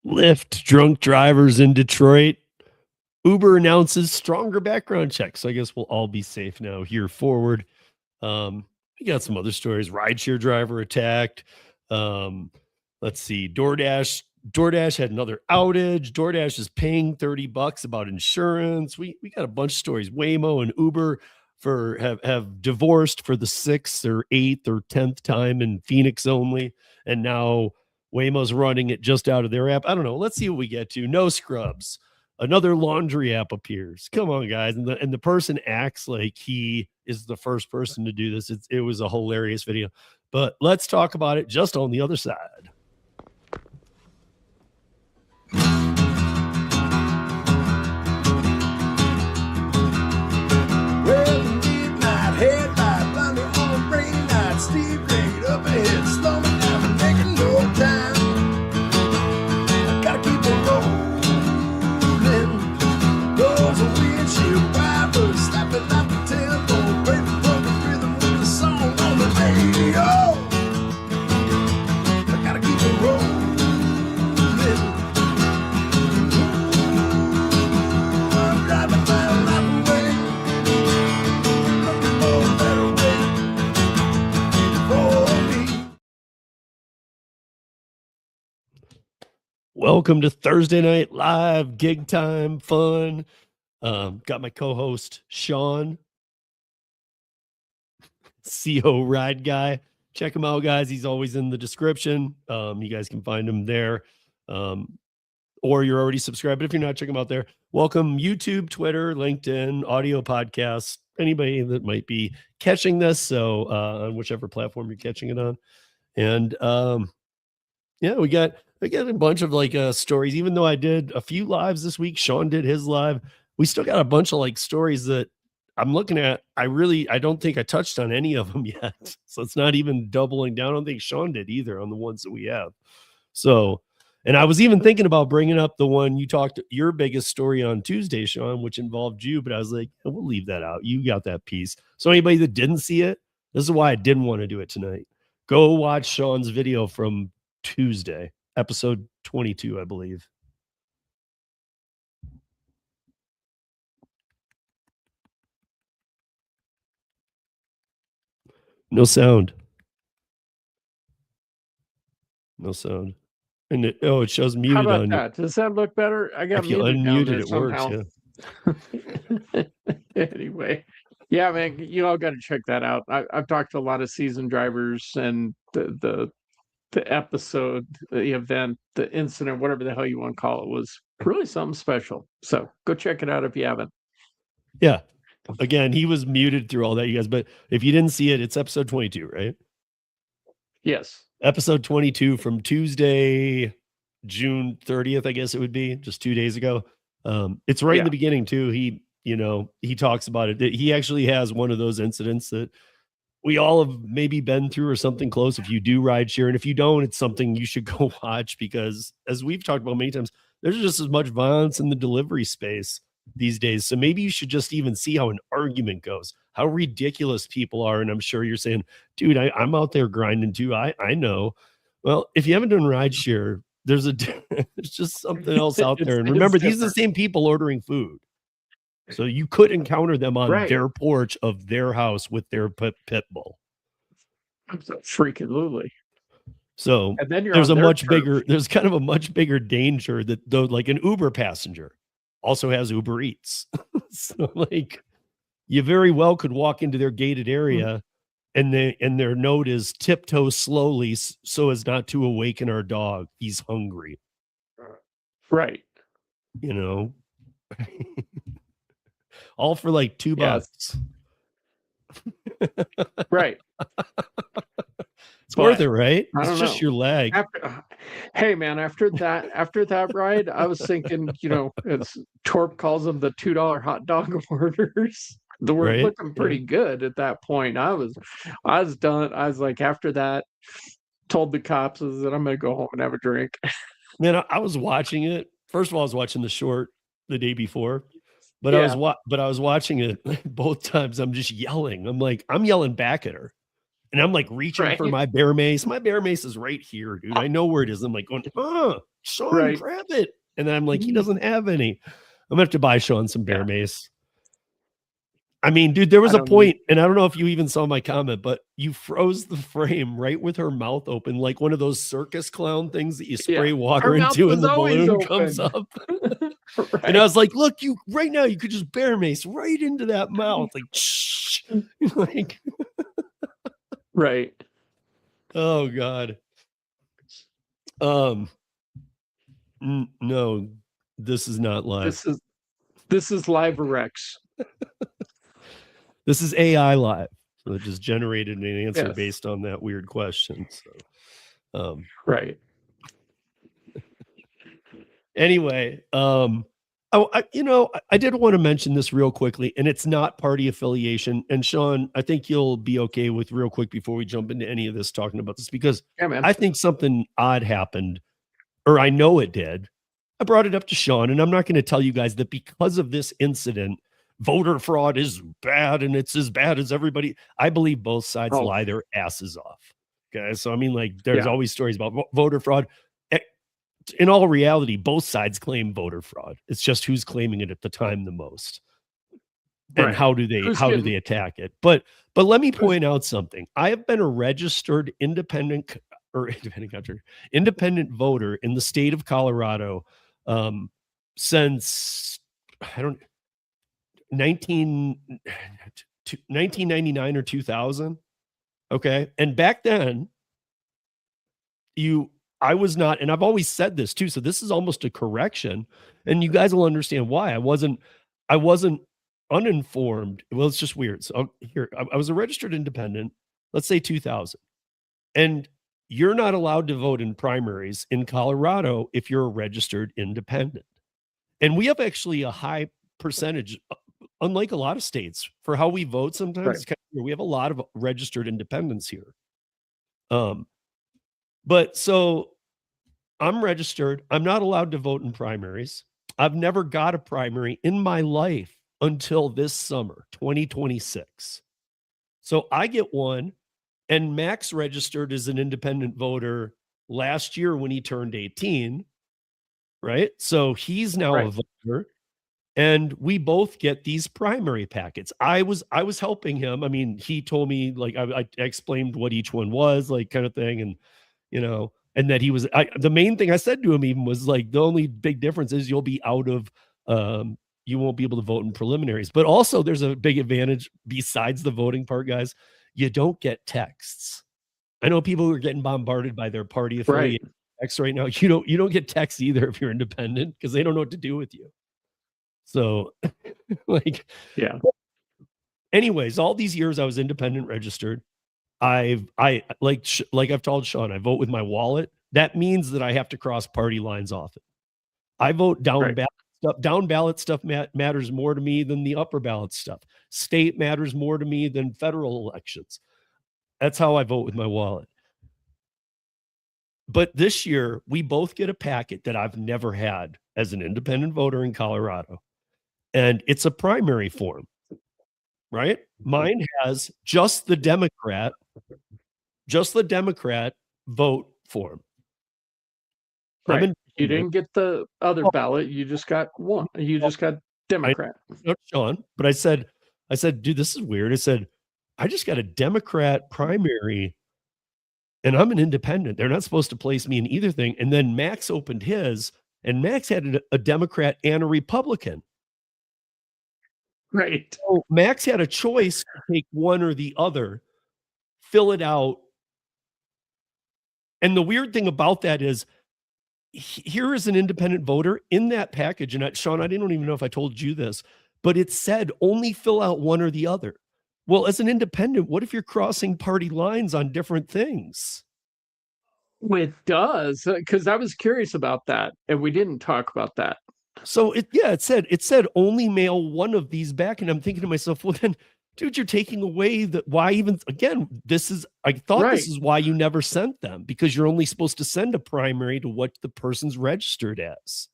Lyft drunk drivers in Detroit. Uber announces stronger background checks. So I guess we'll all be safe now here forward. We got some other stories. Rideshare driver attacked. Let's see. DoorDash had another outage. DoorDash is paying $30 about insurance. We got a bunch of stories. Waymo and Uber have divorced for the 6th or 8th or 10th time in Phoenix only. And now Waymo's running it just out of their app. I don't know. Let's see what we get to. No scrubs. Another laundry app appears. Come on, guys. And the person acts like he is the first person to do this. It was a hilarious video. But let's talk about it just on the other side. Well, midnight headlight, blindly on a rainy night, Steve laid up ahead, slow me down and making no time. I gotta keep it rolling. Those are windshield wipers slapping out the tempo, breaking from the rhythm with the song on the radio. I gotta keep it rolling. I'm driving my life away. Welcome to Thursday Night Live, gig time fun. Got my co-host Sean, CO Ride Guy. Check him out, guys. He's always in the description. You guys can find him there. Or you're already subscribed. But if you're not, check him out there. Welcome YouTube, Twitter, LinkedIn, audio podcasts, anybody that might be catching this. So on whichever platform you're catching it on. And yeah, we got a bunch of stories. Even though I did a few lives this week, Sean did his live. We still got a bunch of stories that I'm looking at. I don't think I touched on any of them yet. So it's not even doubling down. I don't think Sean did either on the ones that we have. So, and I was even thinking about bringing up the one you talked, your biggest story on Tuesday, Sean, which involved you, but I was like, we'll leave that out. You got that piece. So anybody that didn't see it, this is why I didn't want to do it tonight. Go watch Sean's video from Tuesday, episode 22, I believe. No sound. No sound. And it shows muted. How about on that? Does that look better? I got if you muted unmuted, it works. Yeah. Anyway, yeah, man, you all got to check that out. I've talked to a lot of seasoned drivers, and the episode, the event, the incident, whatever the hell you want to call it, was really something special. So go check it out if you haven't. Yeah. Again, he was muted through all that, you guys. But if you didn't see it, it's episode 22, right? Yes. Episode 22 from Tuesday, June 30th, I guess it would be, just 2 days ago. It's right in the beginning too. He talks about it. He actually has one of those incidents that we all have maybe been through or something close. If you do ride share, and if you don't, it's something you should go watch, because as we've talked about many times, there's just as much violence in the delivery space these days. So maybe you should just even see how an argument goes, how ridiculous people are. And I'm sure you're saying, dude, I'm out there grinding too. I know. Well, if you haven't done ride share, there's just something else out there. And remember, these are the same people ordering food. So you could encounter them on their porch of their house with their pit bull. Freaking literally. So and then there's kind of a much bigger danger that though, like an Uber passenger also has Uber Eats. So you very well could walk into their gated area and their note is tiptoe slowly so as not to awaken our dog. He's hungry. Right. All for $2. Right. It's worth it, right? It's just your leg. Hey man, after that ride, I was thinking, as Torp calls them, the $2 hot dog orders. They were looking pretty good at that point. I was done. I was like, after that, told the cops that I'm gonna go home and have a drink. Man, I was watching it. First of all, I was watching the short the day before. But I was watching it both times. I'm just yelling. I'm yelling back at her. And I'm like reaching for my bear mace. My bear mace is right here, dude. I know where it is. I'm like going, Sean, grab it. And then I'm like, he doesn't have any. I'm gonna have to buy Sean some bear mace. I mean, dude, there was a point, and I don't know if you even saw my comment, but you froze the frame right with her mouth open, like one of those circus clown things that you spray water into and the balloon comes up. And I was like, look, you right now, you could just bear mace right into that mouth. Like, shh. Like, right. Oh God. No, this is not live. This is live Rex. This is AI live. So it just generated an answer based on that weird question. So right. Anyway, I did want to mention this real quickly, and it's not party affiliation. And Sean, I think you'll be okay with real quick before we jump into any of this talking about this, because I think something odd happened, or I know it did. I brought it up to Sean, and I'm not going to tell you guys that because of this incident, voter fraud is bad and it's as bad as everybody. I believe both sides lie their asses off. Okay. So, I mean, like, there's always stories about voter fraud. In all reality, both sides claim voter fraud. It's just who's claiming it at the time the most. And how do they attack it? But let me point out something. I have been a registered independent voter in the state of Colorado since 1999 or 2000. Okay. And back then I was not, and I've always said this too, so this is almost a correction, and you guys will understand why. I wasn't uninformed. Well, it's just weird. So here, I was a registered independent, let's say 2000. And you're not allowed to vote in primaries in Colorado if you're a registered independent. And we have actually a high percentage, unlike a lot of states, for how we vote sometimes. We have a lot of registered independents here. But so I'm registered. I'm not allowed to vote in primaries. I've never got a primary in my life until this summer, 2026. So I get one, and Max registered as an independent voter last year when he turned 18, right? So he's now a voter, and we both get these primary packets. I was helping him. I mean, he told me, like, I explained what each one was, like, kind of thing, and and that he was, the main thing I said to him even was like, the only big difference is you'll be out of, you won't be able to vote in preliminaries. But also there's a big advantage besides the voting part, guys. You don't get texts. I know people who are getting bombarded by their party affiliate texts right now. You don't get texts either if you're independent, because they don't know what to do with you. So like, anyways, all these years I was independent registered. Like I've told Sean, I vote with my wallet. That means that I have to cross party lines often. I vote down ballot stuff. Down ballot stuff matters more to me than the upper ballot stuff. State matters more to me than federal elections. That's how I vote with my wallet. But this year, we both get a packet that I've never had as an independent voter in Colorado. And it's a primary form, right? Mine has just the Democrat vote form. Right. You didn't get the other ballot. You just got one. You just got Democrat. Sean, but I said, dude, this is weird. I said, I just got a Democrat primary and I'm an independent. They're not supposed to place me in either thing. And then Max opened his, and Max had a Democrat and a Republican. Right. So Max had a choice to take one or the other, fill it out. And the weird thing about that is, here is an independent voter in that package. And Sean, I don't even know if I told you this, but it said only fill out one or the other. Well, as an independent, what if you're crossing party lines on different things? It does, because I was curious about that, and we didn't talk about that. So it said only mail one of these back, and I'm thinking to myself, well then, dude, you're taking away why even again. This is why you never sent them, because you're only supposed to send a primary to what the person's registered as.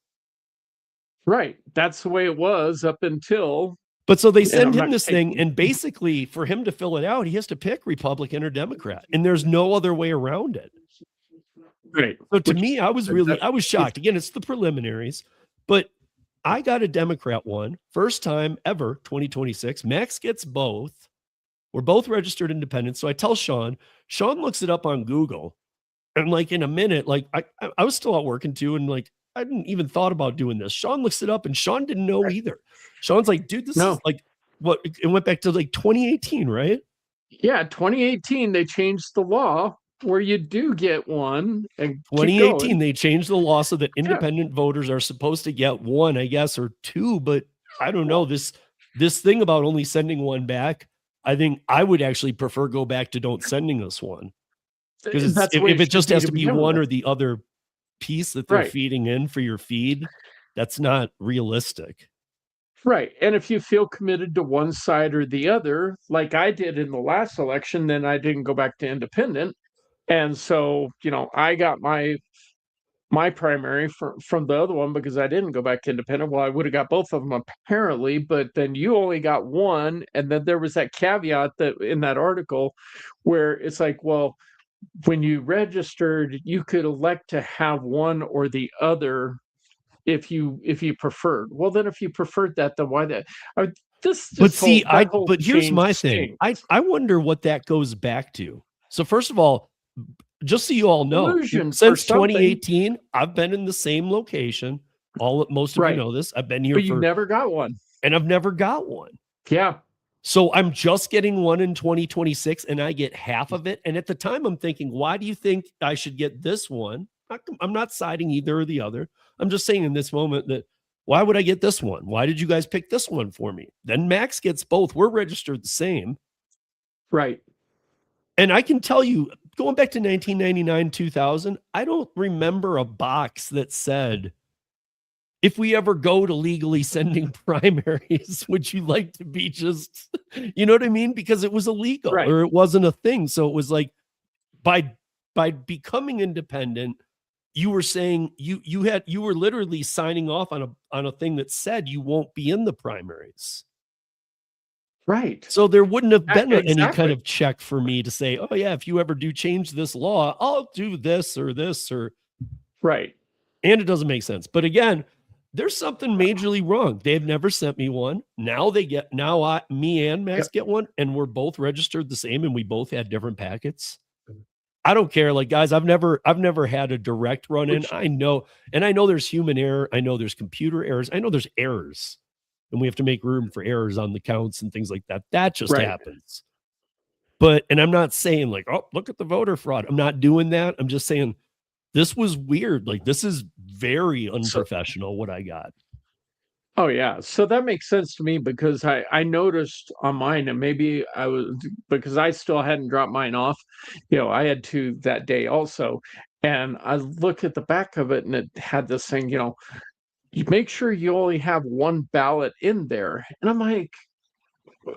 Right. That's the way it was up until But so they And send I'm him not this thing, taking- and basically for him to fill it out, he has to pick Republican or Democrat, and there's no other way around it. Right. So to Which- me, I was shocked. Again, it's the preliminaries, but I got a Democrat one, first time ever, 2026. Max gets both. We're both registered independents. So I tell Sean looks it up on Google, and like in a minute, like I was still out working too, and like I didn't even thought about doing this. Sean looks it up, and Sean didn't know either. Sean's like, dude, this is like what it went back to like 2018, right? Yeah, 2018 they changed the law where you do get one. And 2018 they changed the law so that independent voters are supposed to get one, I guess, or two. But I don't know, this thing about only sending one back. I think I would actually prefer go back to don't sending us one, because if it just has to be one or the other piece that they're feeding in for your feed, that's not realistic. Right. And if you feel committed to one side or the other, like I did in the last election, then I didn't go back to independent. And so, I got my primary from the other one because I didn't go back to independent. Well, I would have got both of them apparently, but then you only got one. And then there was that caveat that in that article where it's like, well, when you registered, you could elect to have one or the other if you preferred. Well, then if you preferred that, then why that? But here's my thing. I wonder what that goes back to. So first of all, just so you all know, since 2018, I've been in the same location. Most of you know this. I've been here, but you never got one, and I've never got one. Yeah. So I'm just getting one in 2026, and I get half of it. And at the time, I'm thinking, why do you think I should get this one? I'm not siding either or the other. I'm just saying in this moment that why would I get this one? Why did you guys pick this one for me? Then Max gets both. We're registered the same. Right. And I can tell you, going back to 1999, 2000, I don't remember a box that said, if we ever go to legally sending primaries, would you like to be just, you know what I mean? Because it was illegal or it wasn't a thing. So it was like by becoming independent, you were saying you were literally signing off on a thing that said you won't be in the primaries. Right. So there wouldn't have been any kind of check for me to say, oh yeah, if you ever do change this law, I'll do this or this or. Right. And it doesn't make sense. But again, there's something majorly wrong. They've never sent me one. Now me and Max get one, and we're both registered the same, and we both had different packets. I don't care. Like, guys, I've never had a direct run in. I know there's human error. I know there's computer errors. I know there's errors, and we have to make room for errors on the counts and things like that. That just happens. And I'm not saying like, oh, look at the voter fraud. I'm not doing that. I'm just saying this was weird. Like, this is very unprofessional what I got. Oh yeah. So that makes sense to me because I noticed on mine, and maybe I was because I still hadn't dropped mine off. I had to that day also. And I looked at the back of it and it had this thing, you make sure you only have one ballot in there. And I'm like,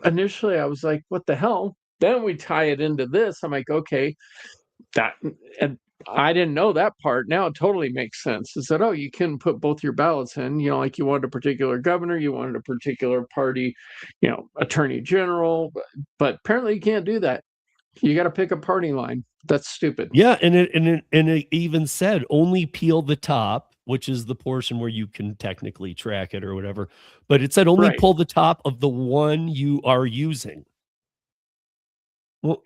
initially I was like, what the hell? Then we tie it into this. I'm like, okay, and I didn't know that part. Now it totally makes sense. Is that, you can put both your ballots in, like you wanted a particular governor, you wanted a particular party, attorney general, but apparently you can't do that. You got to pick a party line. That's stupid. Yeah. And it even said only peel the top, which is the portion where you can technically track it or whatever. But it said only pull the top of the one you are using. Well,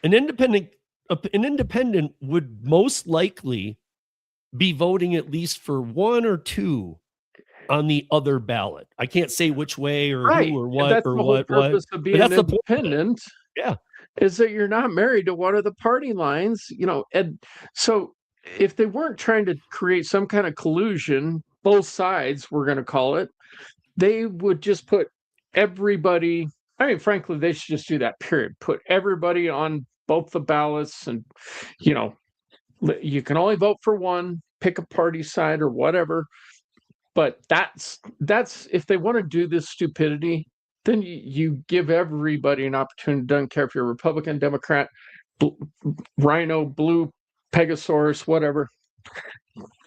an independent would most likely be voting at least for one or two on the other ballot. I can't say which way or who or what or what. Purpose of being that's independent. Yeah, is that you're not married to one of the party lines, and so if they weren't trying to create some kind of collusion, both sides, we're going to call it, they would just put everybody. I mean, frankly, they should just do that. Period. Put everybody on both the ballots, and you can only vote for one. Pick a party side or whatever. But that's if they want to do this stupidity, then you give everybody an opportunity. Doesn't care if you're Republican, Democrat, Rhino, Blue, Pegasaurus, whatever.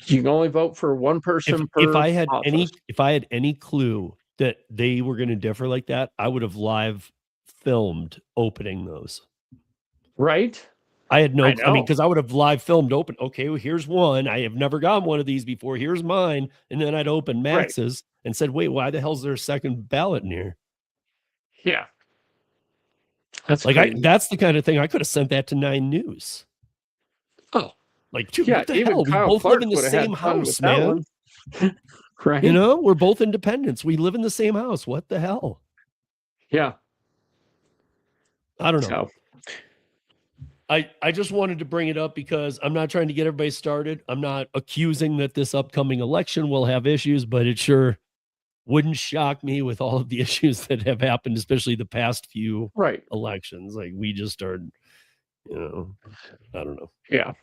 You can only vote for one person. If I had any clue that they were going to differ like that, I would have live filmed opening those. Right? I had no, I I mean, know. because I would have live filmed open. Okay, well, here's one. I have never gotten one of these before. Here's mine. And then I'd open Max's and said, wait, why the hell's there a second ballot in here? Yeah. That's Like, crazy. that's the kind of thing I could have sent that to 9 News. Oh, Like, dude, yeah. what the Even hell? We Kyle both Clark live in the would have had same fun with house, that man. one. Right? You know, we're both independents. We live in the same house. What the hell? Yeah. I don't know. So, I just wanted to bring it up because I'm not trying to get everybody started. I'm not accusing that this upcoming election will have issues, but it sure wouldn't shock me with all of the issues that have happened, especially the past few right. elections. Like, we just started, you know, I don't know. Yeah.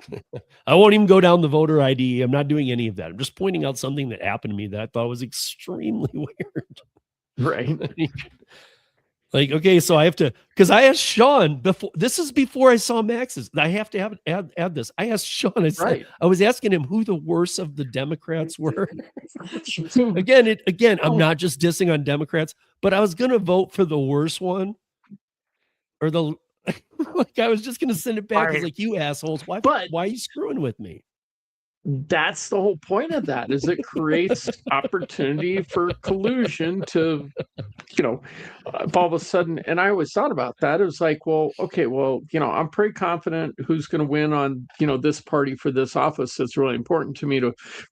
I won't even go down the voter ID. I'm not doing any of that. I'm just pointing out something that happened to me that I thought was extremely weird. Right. Like, okay, so I have to, because I asked Sean before, this is before I saw Max's. I have to add this. I asked Sean, I said, Right. I was asking him who the worst of the Democrats were. Again, I'm not just dissing on Democrats, but I was going to vote for the worst one or the, like, I was just going to send it back. It's like, you assholes, why are you screwing with me? That's the whole point of that, is it creates opportunity for collusion to, you know, all of a sudden. And I always thought about that. It was like, well, okay, well, you know, I'm pretty confident who's going to win on, you know, this party for this office. It's really important to me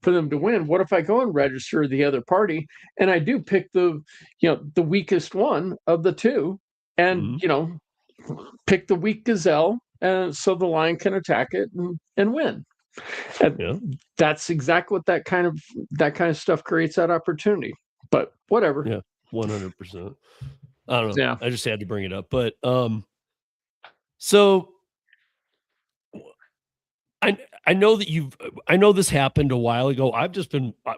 for them to win. What if I go and register the other party and I do pick the, you know, the weakest one of the two, and, you know, pick the weak gazelle, and so the lion can attack it and win. And that's exactly what that kind of stuff creates, that opportunity. But whatever. Yeah, 100%. I don't know. Yeah. I just had to bring it up. But so I know that I know this happened a while ago.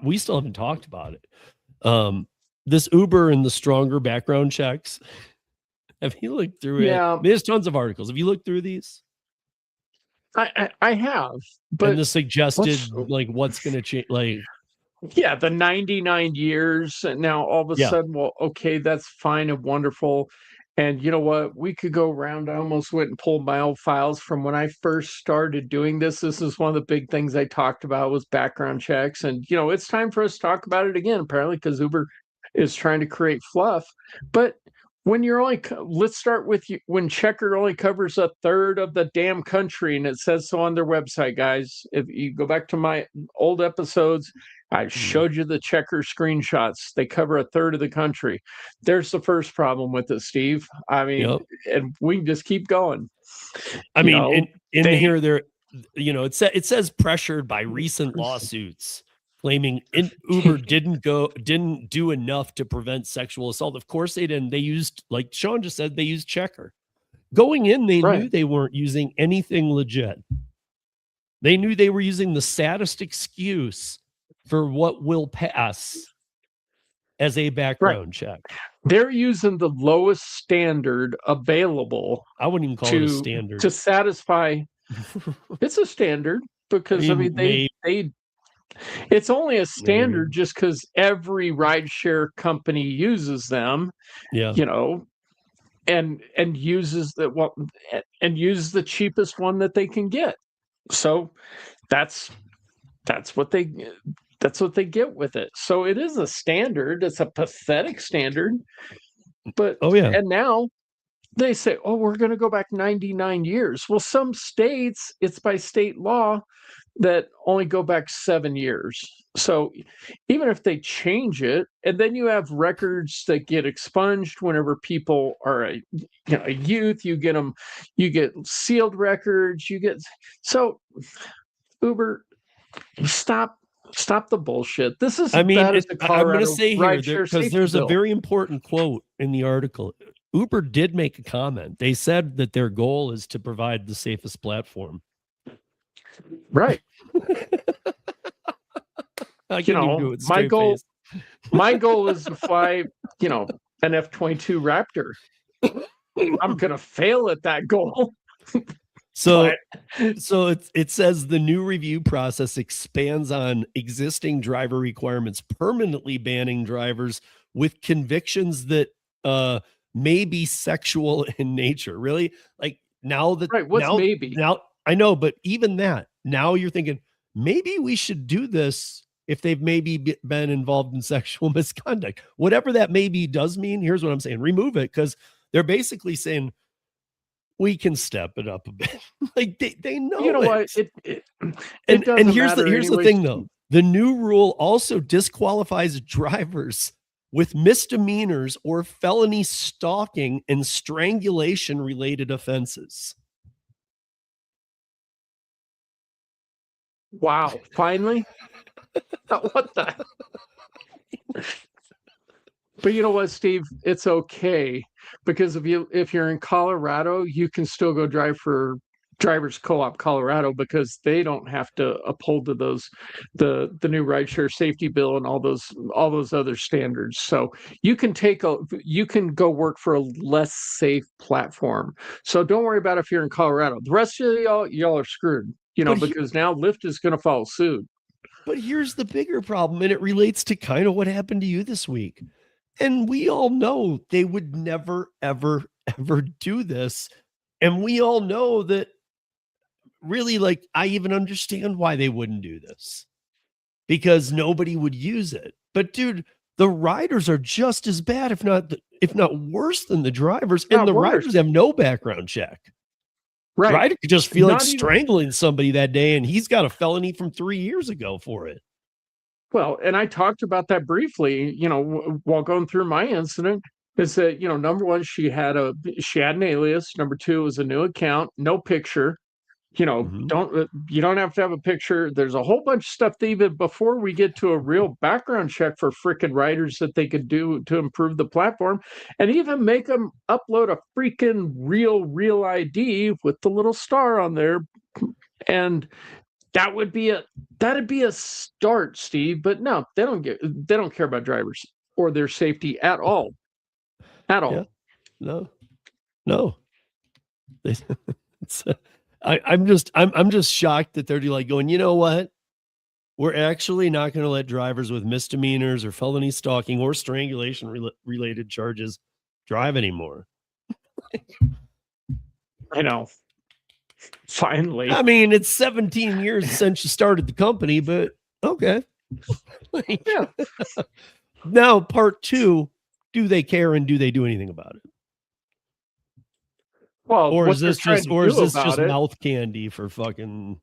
We still haven't talked about it. This Uber and the stronger background checks. Have you looked through it? I mean, there's tons of articles. Have you looked through these? I have, but and the suggested like what's going to change, like the 99 years, and now all of a sudden, well, okay, that's fine and wonderful. And you know what? We could go around. I almost went and pulled my old files from when I first started doing this. This is one of the big things I talked about, was background checks. And you know, it's time for us to talk about it again, apparently, because Uber is trying to create fluff. But when you're only, let's start with you, when Checker only covers a third of the damn country, and it says so on their website, guys. If you go back to my old episodes, I showed you the Checker screenshots. They cover a third of the country. There's the first problem with it, Steve. I mean, and we can just keep going. I mean, here, there, you know, it says pressured by recent lawsuits, claiming Uber didn't do enough to prevent sexual assault. Of course they didn't. They used, like Sean just said, they used Checker. Going in, they knew they weren't using anything legit. They knew they were using the saddest excuse for what will pass as a background check. They're using the lowest standard available. I wouldn't even call it a standard. To satisfy. It's a standard because, I mean, they it's only a standard just because every rideshare company uses them, you know, and uses the cheapest one that they can get. So that's what they get with it. So it is a standard. It's a pathetic standard. But and now they say, oh, we're going to go back 99 years. Well, some states, it's by state law that only go back 7 years. So even if they change it, and then you have records that get expunged whenever people are a youth, you get sealed records, so Uber, stop the bullshit. This is, I mean, I'm going to say here, because there's a very important quote in the article. Uber did make a comment. They said that their goal is to provide the safest platform. Right. My goal is to fly, an F-22 Raptor. I'm going to fail at that goal. So it says the new review process expands on existing driver requirements, permanently banning drivers with convictions that may be sexual in nature. Really? Like now that Right. What's maybe? now I know, but even that, now you're thinking maybe we should do this if they've maybe been involved in sexual misconduct. Whatever that maybe does mean, here's what I'm saying. Remove it, because they're basically saying we can step it up a bit. Like they know. You know it. what? It And doesn't here's matter the anyways. thing though. The new rule also disqualifies drivers with misdemeanors or felony stalking and strangulation related offenses. Wow. Finally? What the? But you know what, Steve? It's okay, because if you're in Colorado, you can still go drive for Drivers Co-op Colorado, because they don't have to uphold to those the new rideshare safety bill and all those other standards. So you can you can go work for a less safe platform. So don't worry about if you're in Colorado. The rest of y'all are screwed, because now Lyft is going to follow suit. But here's the bigger problem, and it relates to kind of what happened to you this week. And we all know they would never, ever, ever do this. And we all know that really, like, I even understand why they wouldn't do this, because nobody would use it. But dude, the riders are just as bad, if not worse than the drivers. And the riders have no background check. Right. Rider could just feel like Not even- strangling somebody that day, and he's got a felony from 3 years ago for it. Well, and I talked about that briefly, while going through my incident, is that, number one, she had an alias. Number two, it was a new account, no picture. You don't have to have a picture. There's a whole bunch of stuff that even before we get to a real background check for frickin' riders that they could do to improve the platform, and even make them upload a freaking real ID with the little star on there. And that'd be a start, Steve. But no, they don't care about drivers or their safety at all. At all. Yeah. No. I'm just shocked that they're like going, you know what? We're actually not going to let drivers with misdemeanors or felony stalking or strangulation related charges drive anymore. I know. Finally. I mean, it's 17 years since you started the company, but okay. Yeah. Now, part two, do they care and do they do anything about it? Well, or is this just mouth candy for fucking?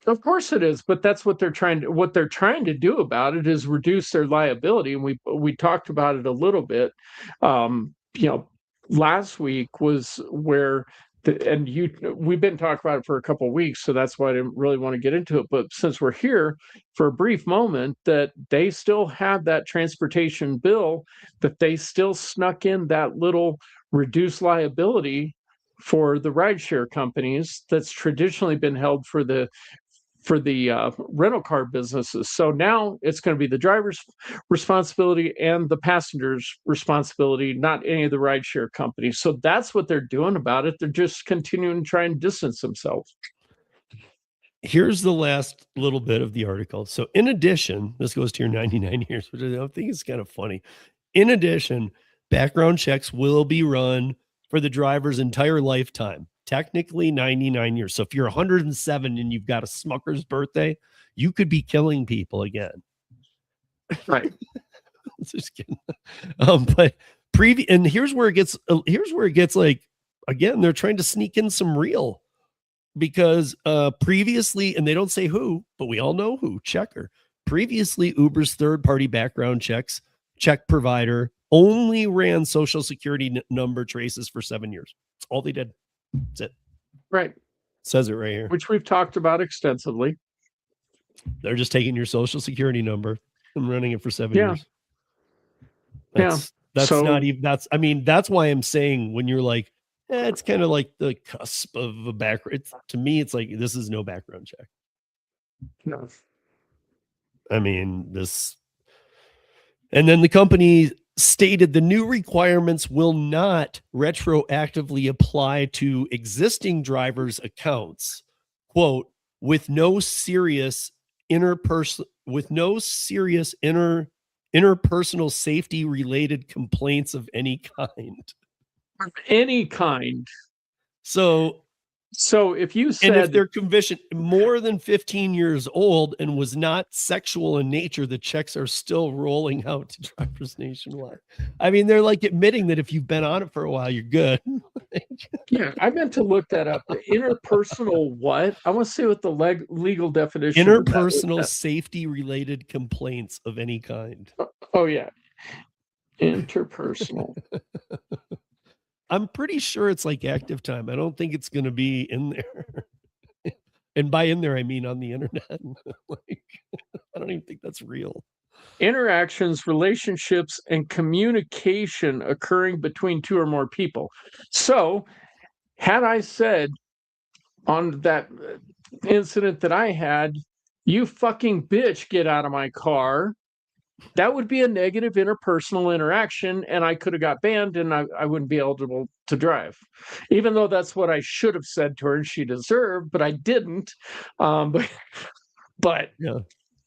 Of course it is, but that's what they're trying to do about it is reduce their liability, and we talked about it a little bit. Last week was where we've been talking about it for a couple of weeks, so that's why I didn't really want to get into it. But since we're here for a brief moment, that they still have that transportation bill, that they still snuck in that little reduced liability for the rideshare companies that's traditionally been held for the rental car businesses. So now it's going to be the driver's responsibility and the passenger's responsibility, not any of the rideshare companies. So that's what they're doing about it. They're just continuing to try and distance themselves. Here's the last little bit of the article. So in addition, this goes to your 99 years, which I think is kind of funny. In addition, background checks will be run for the driver's entire lifetime. Technically 99 years. So if you're 107 and you've got a Smucker's birthday, you could be killing people again. Right. Just kidding. But and here's where it gets like, again, they're trying to sneak in some real, because previously, and they don't say who, but we all know who, Checker. Previously, Uber's third-party background check provider only ran social security number traces for 7 years. That's all they did. That's it. Right. Says it right here. Which we've talked about extensively. They're just taking your social security number and running it for 7 years. That's not even, that's why I'm saying when you're like, it's kind of like the cusp of a background. To me, it's like, this is no background check. No. I mean, this. And then the company stated the new requirements will not retroactively apply to existing drivers' accounts, quote, with no serious interpersonal safety related complaints of any kind. Any kind. So if you and if said their conviction more than 15 years old and was not sexual in nature, the checks are still rolling out to drivers nationwide. I mean, they're like admitting that if you've been on it for a while, you're good. yeah, I meant to look that up. The interpersonal what? I want to see what the legal definition of that is. Interpersonal safety related complaints of any kind. Oh yeah. Interpersonal. I'm pretty sure it's like active time. I don't think it's going to be in there. And by in there, I mean on the internet. Like, I don't even think that's real. Interactions, relationships, and communication occurring between two or more people. So, had I said on that incident that I had, you fucking bitch, get out of my car, that would be a negative interpersonal interaction, and I could have got banned and I wouldn't be eligible to drive. Even though that's what I should have said to her and she deserved, but I didn't. But yeah.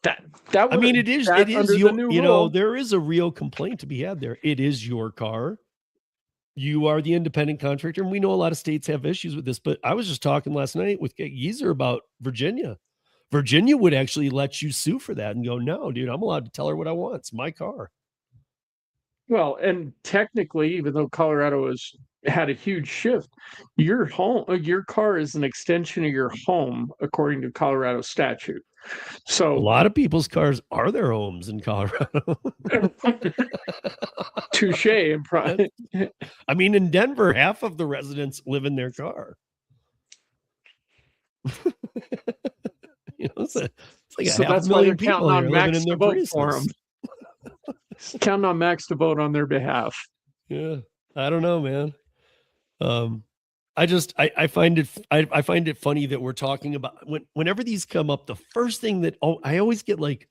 That I mean, it is your, you know, rule. there is a real complaint to be had there. It is your car. You are the independent contractor. And we know a lot of states have issues with this, but I was just talking last night with Geezer about Virginia. Virginia would actually let you sue for that and go, no, dude, I'm allowed to tell her what I want. It's my car. Well, and technically, even though Colorado has had a huge shift, your car is an extension of your home, according to Colorado statute. So a lot of people's cars are their homes in Colorado. Touche. I mean, in Denver, half of the residents live in their car. You know, it's like so that's why they're counting on Max to vote for them. Counting on Max to vote on their behalf. Yeah, I don't know, man. I find it funny that we're talking about whenever these come up. The first thing that I always get like,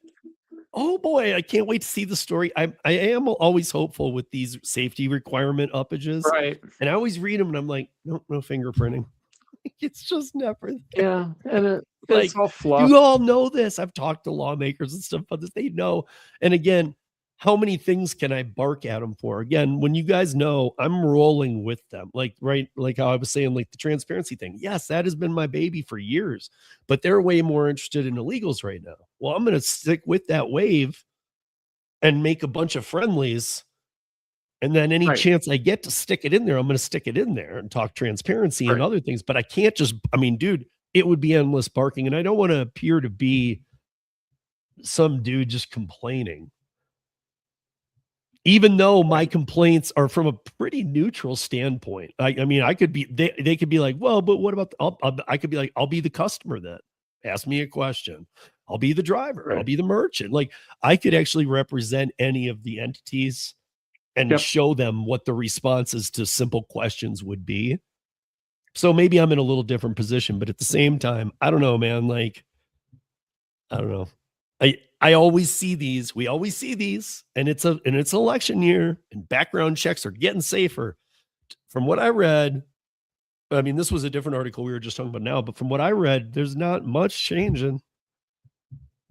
oh boy, I can't wait to see the story. I am always hopeful with these safety requirement uppages, right? And I always read them and I'm like, no fingerprinting. It's just never there. Yeah, and like, it's all fluff. You all know this. I've talked to lawmakers and stuff about this. They know. And again, how many things can I bark at them for? Again, when you guys know, I'm rolling with them. Like, right, like how I was saying, like the transparency thing. Yes, that has been my baby for years, but they're way more interested in illegals right now. Well, I'm going to stick with that wave and make a bunch of friendlies. And then any chance I get to stick it in there, I'm going to stick it in there and talk transparency and other things. But I can't just, I mean, dude, it would be endless barking. And I don't want to appear to be some dude just complaining. Even though my complaints are from a pretty neutral standpoint. I mean, I could be, they could be like, well, but what about, I could be like, I'll be the customer then. Ask me a question. I'll be the driver. I'll be the merchant. Like I could actually represent any of the entities and show them what the responses to simple questions would be. So maybe I'm in a little different position, but at the same time, I don't know, man. Like, I don't know. I always see these. We always see these, and it's election year, and background checks are getting safer. From what I read, I mean, this was a different article we were just talking about now, but from what I read, there's not much changing.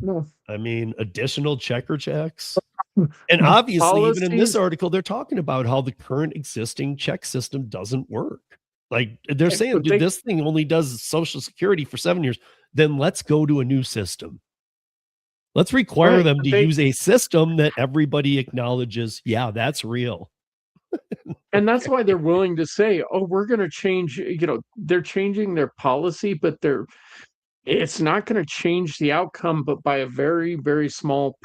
No. I mean, additional checker checks. And obviously, even in this article, they're talking about how the current existing check system doesn't work. Like they're saying, dude, this thing only does Social Security for 7 years. Then let's go to a new system. Let's require them to use a system that everybody acknowledges. Yeah, that's real. And that's why they're willing to say, oh, we're going to change, you know, they're changing their policy, but it's not going to change the outcome, but by a very, very small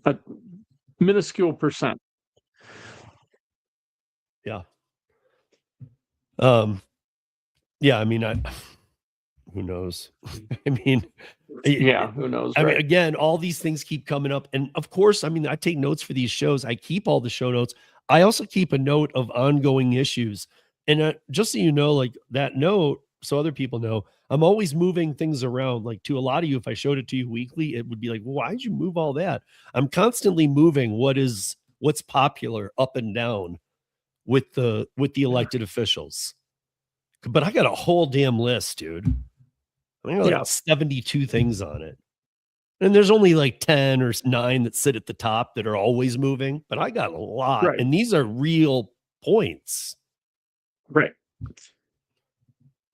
a minuscule percent. Yeah. Yeah, I mean, who knows? I mean, yeah, who knows? I mean, again, all these things keep coming up. And of course, I mean, I take notes for these shows. I keep all the show notes. I also keep a note of ongoing issues. And just so you know, like that note, so other people know, I'm always moving things around. Like to a lot of you, if I showed it to you weekly, it would be like, well, why'd you move all that? I'm constantly moving what's popular up and down with the elected officials. But I got a whole damn list, dude. I got like 72 things on it. And there's only like 10 or 9 that sit at the top that are always moving, but I got a lot. Right. And these are real points. Right.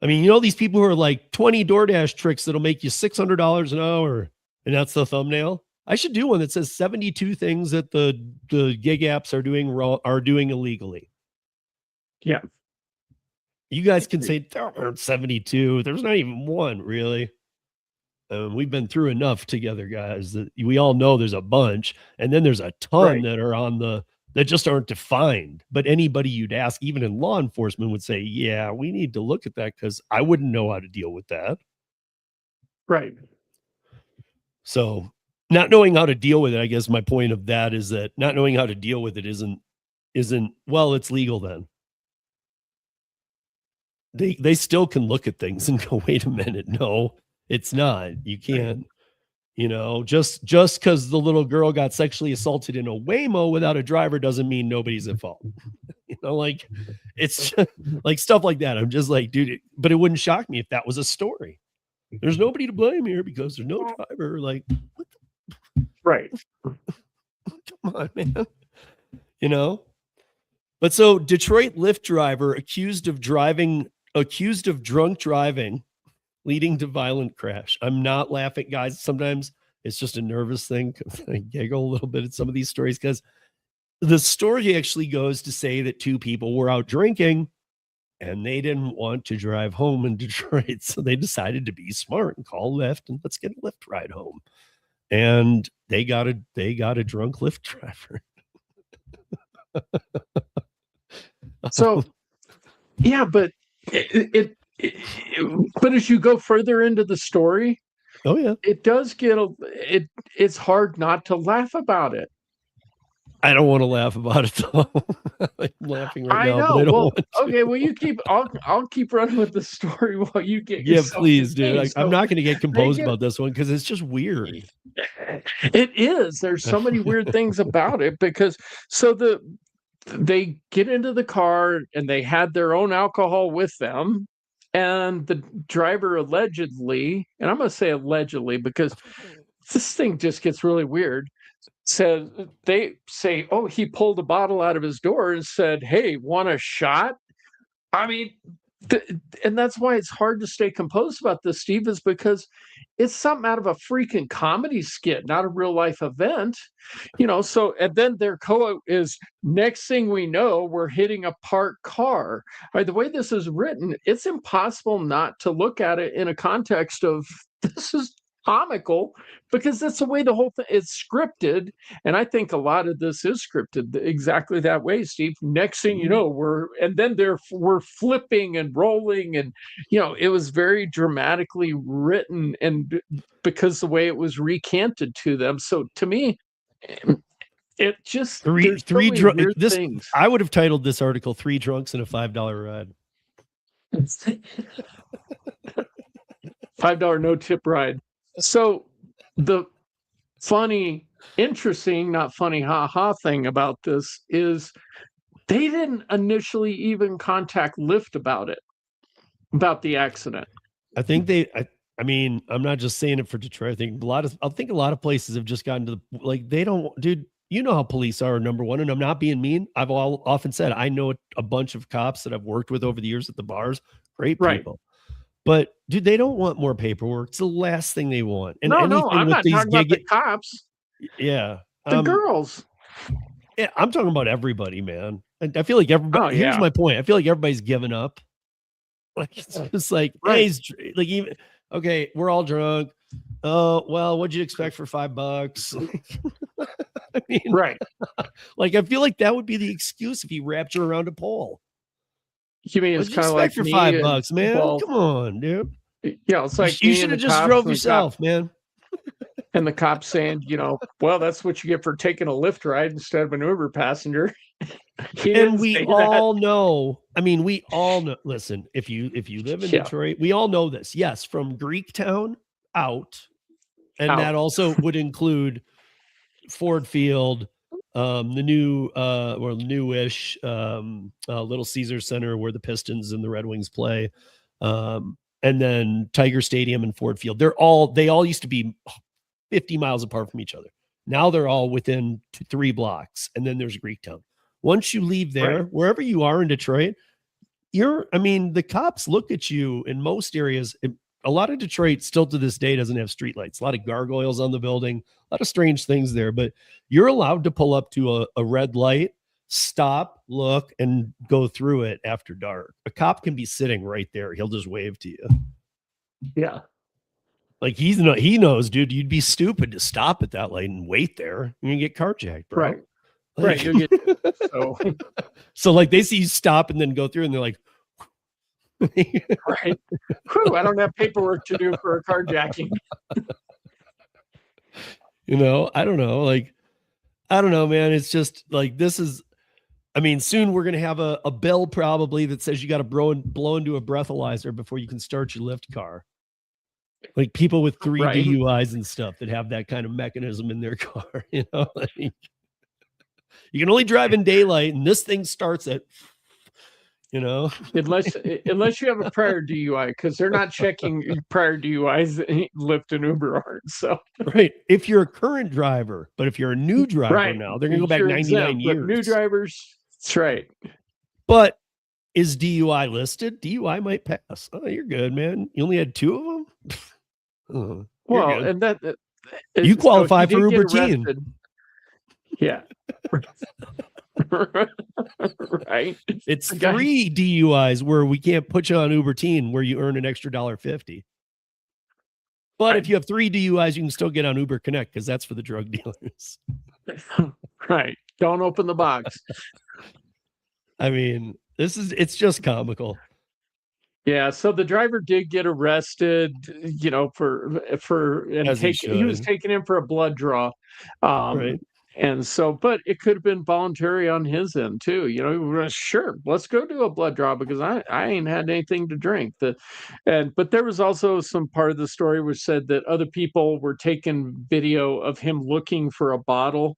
I mean, you know, these people who are like 20 DoorDash tricks that'll make you $600 an hour, and that's the thumbnail. I should do one that says 72 things that the gig apps are doing wrong, are doing illegally. Yeah. You guys can say there aren't 72. There's not even one, really. We've been through enough together, guys, that we all know there's a bunch, and then there's a ton Right. that are on the that just aren't defined. But anybody you'd ask, even in law enforcement, would say, yeah, we need to look at that because I wouldn't know how to deal with that. Right. So not knowing how to deal with it, I guess my point of that is that not knowing how to deal with it isn't well, it's legal then. They still can look at things and go, wait a minute, no, it's not. You can't, you know, just because the little girl got sexually assaulted in a Waymo without a driver doesn't mean nobody's at fault. You know, like it's just, like stuff like that. I'm just like, dude, but it wouldn't shock me if that was a story. There's nobody to blame here because there's no driver. Like, Right. come on, man. You know? But so Detroit Lyft driver accused of drunk driving, leading to violent crash. I'm not laughing, guys. Sometimes it's just a nervous thing. I giggle a little bit at some of these stories because the story actually goes to say that 2 people were out drinking and they didn't want to drive home in Detroit. So they decided to be smart and call Lyft and let's get a Lyft ride home. And they got a drunk Lyft driver. So, yeah, but but as you go further into the story, Oh yeah. it does get it's hard not to laugh about it. I don't want to laugh about it though. I'm laughing right I now, know. but I don't Well, want to. okay. Well, you keep. I'll keep running with the story while you get. Yeah, yourself please, dude. engaged. I'm So not going to get composed get- about this one because it's just weird. It is. There's so many weird things about it because they get into the car and they had their own alcohol with them, and the driver allegedly, and I'm going to say allegedly because this thing just gets really weird. Says they say, oh, he pulled a bottle out of his door and said, "Hey, want a shot?" I mean, and that's why it's hard to stay composed about this, Steve, is because it's something out of a freaking comedy skit, not a real life event, you know. So, and then their quote is, "Next thing we know, we're hitting a parked car." Right, the way this is written, it's impossible not to look at it in a context of this is comical because that's the way the whole thing is scripted. And I think a lot of this is scripted exactly that way, Steve. Next thing you know, we're flipping and rolling, and you know, it was very dramatically written and because the way it was recanted to them. So to me, it just there's so many weird things. I would have titled this article 3 drunks and a $5 ride. $5 no tip ride. So the funny, interesting, not funny, ha thing about this is they didn't initially even contact Lyft about it, about the accident. I think I mean, I'm not just saying it for Detroit. I think a lot of places have just gotten to the, like, they don't, dude, you know how police are, number one, and I'm not being mean. I've often said, I know a bunch of cops that I've worked with over the years at the bars, great people. But dude, they don't want more paperwork. It's the last thing they want. And no, I'm not talking about the cops. Yeah. The girls. Yeah, I'm talking about everybody, man. I feel like everybody, here's my point. I feel like everybody's given up. Like, it's just like, hey, like, even, okay, we're all drunk. Oh, well, what'd you expect for $5? I mean, right. Like, I feel like that would be the excuse if he wrapped you around a pole. You mean it's kind of like for $5, man? Well, come on, dude. Yeah, it's like you should have just drove yourself, man. And the cop saying, you know, well, that's what you get for taking a Lyft ride instead of an Uber passenger. And we all know. I mean, we all know. Listen, if you live in Detroit, we all know this. Yes, from Greektown out, and that also would include Ford Field, the new or newish Little Caesar Center where the Pistons and the Red Wings play, and then Tiger Stadium and Ford Field. They all used to be 50 miles apart from each other. Now they're all within 3 blocks, and then there's Greektown. Once you leave there, wherever you are in Detroit, the cops look at you in most areas. A lot of Detroit still to this day doesn't have streetlights, a lot of gargoyles on the building, a lot of strange things there, but you're allowed to pull up to a red light, stop, look, and go through it after dark. A cop can be sitting right there. He'll just wave to you. Yeah. Like he knows, dude, you'd be stupid to stop at that light and wait there. You're gonna get carjacked, bro. Right. Like, You'll get, so like they see you stop and then go through and they're like, right. Whew, I don't have paperwork to do for a carjacking. I don't know. Like, I don't know, man. It's just like, soon we're going to have a bill probably that says you got to blow into a breathalyzer before you can start your lift car. Like people with 3 DUIs and stuff that have that kind of mechanism in their car, like, you can only drive in daylight, and this thing starts at, unless you have a prior DUI, because they're not checking prior DUIs. Lyft and Uber aren't. So right, if you're a current driver, but if you're a new driver now, they're gonna go back 99 years. New drivers, that's right. But is DUI listed? DUI might pass. Oh, you're good, man. You only had 2 of them. Well, and that you qualify for Uber Teen. Yeah. Right. It's 3 DUIs where we can't put you on Uber Teen where you earn an extra $1.50. But if you have 3 DUIs, you can still get on Uber Connect because that's for the drug dealers. Right. Don't open the box. It's just comical. Yeah, so the driver did get arrested, he was taken in for a blood draw. Right. And so, but it could have been voluntary on his end too. Sure, let's go do a blood draw because I ain't had anything to drink. But there was also some part of the story which said that other people were taking video of him looking for a bottle.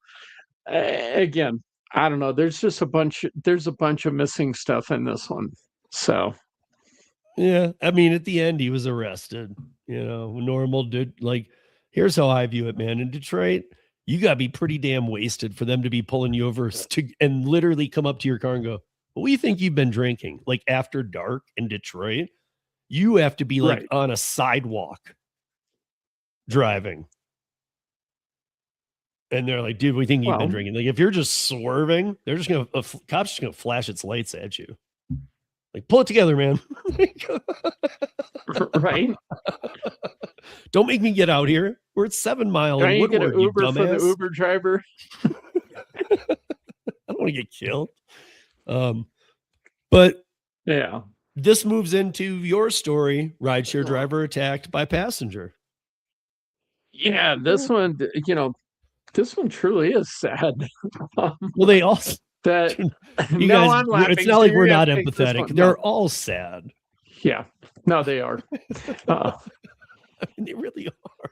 Again, I don't know. There's a bunch of missing stuff in this one. So yeah, at the end he was arrested. Normal dude. Like, here's how I view it, man. In Detroit, you got to be pretty damn wasted for them to be pulling you over and literally come up to your car and go, what do you think you've been drinking? Like after dark in Detroit, you have to be like on a sidewalk driving. And they're like, dude, we think you've been drinking. Like if you're just swerving, they're just going to, cop's just going to flash its lights at you. Like, pull it together, man. Right. Don't make me get out here. We're at 7 Mile. Can you get an Uber for the Uber driver? I don't want to get killed. But yeah, this moves into your story: rideshare driver attacked by passenger. Yeah, this one, this one truly is sad. Well, they all that. You guys, I'm laughing. It's not like we're not empathetic. They're all sad. Yeah, no, they are. They really are.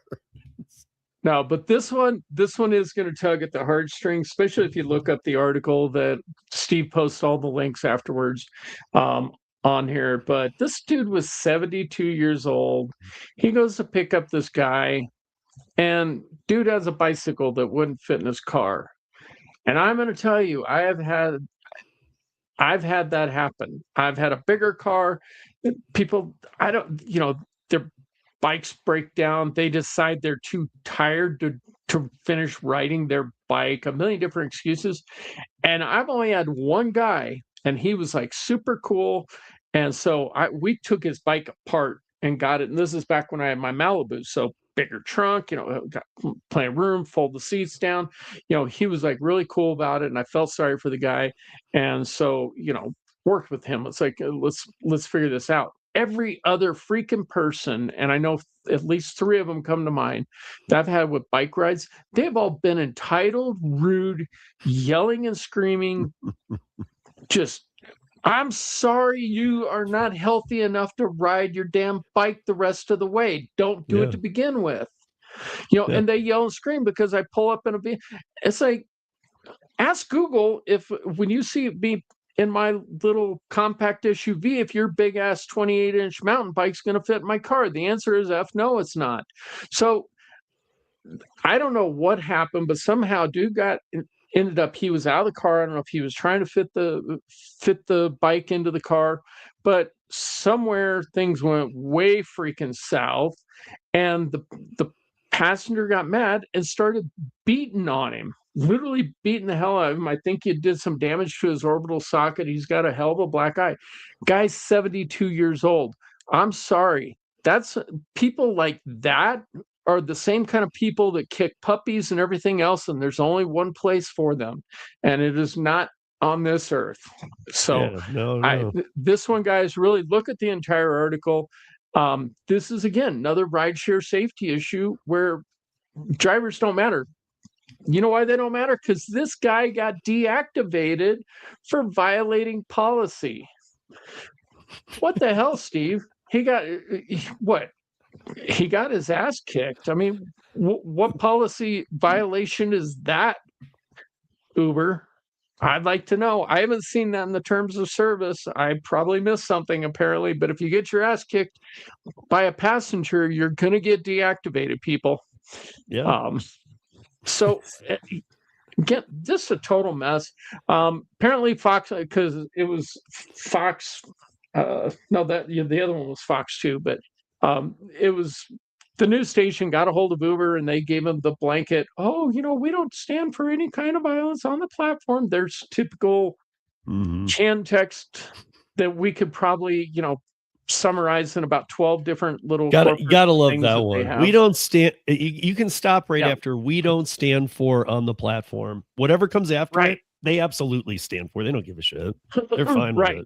No, but this one is going to tug at the heartstrings, especially if you look up the article that Steve posts all the links afterwards on here. But this dude was 72 years old. He goes to pick up this guy, and dude has a bicycle that wouldn't fit in his car. And I'm going to tell you, I've had that happen. I've had a bigger car. People, their bikes break down. They decide they're too tired to finish riding their bike. A million different excuses. And I've only had one guy, and he was like super cool. And so we took his bike apart and got it. And this is back when I had my Malibu. So bigger trunk, got plenty of room, fold the seats down. He was like really cool about it. And I felt sorry for the guy. And so, worked with him. It's like, let's figure this out. Every other freaking person, and I know at least 3 of them come to mind that I've had with bike rides, they've all been entitled, rude, yelling and screaming. Just, I'm sorry you are not healthy enough to ride your damn bike the rest of the way. Don't do it to begin with. And they yell and scream because I pull up in a vehicle. It's like, ask Google when you see me in my little compact SUV, if your big ass 28-inch mountain bike's going to fit my car. The answer is F no, it's not. So I don't know what happened, but somehow dude ended up, he was out of the car. I don't know if he was trying to fit the bike into the car, but somewhere things went way freaking south, and the passenger got mad and started beating on him, literally beating the hell out of him. I think he did some damage to his orbital socket. He's got a hell of a black eye. Guy's 72 years old. I'm sorry. That's people like that are the same kind of people that kick puppies and everything else, and there's only one place for them, and it is not on this earth. So no. This one, guys, really look at the entire article. This is, again, another rideshare safety issue where drivers don't matter. You know why they don't matter? Because this guy got deactivated for violating policy. What the hell, Steve? He got what? He got his ass kicked. I mean, what policy violation is that, Uber? I'd like to know. I haven't seen that in the terms of service. I probably missed something, apparently. But if you get your ass kicked by a passenger, you're going to get deactivated, people. Yeah. So again, this is a total mess. Apparently Fox, because it was Fox. No, the other one was Fox too, but it was the news station got a hold of Uber and they gave him the blanket. Oh, we don't stand for any kind of violence on the platform. There's typical Chan text that we could probably, summarize in about 12 different little. Gotta love that one. We don't stand. You can stop right after "we don't stand for" on the platform. Whatever comes after it, they absolutely stand for. They don't give a shit. They're fine with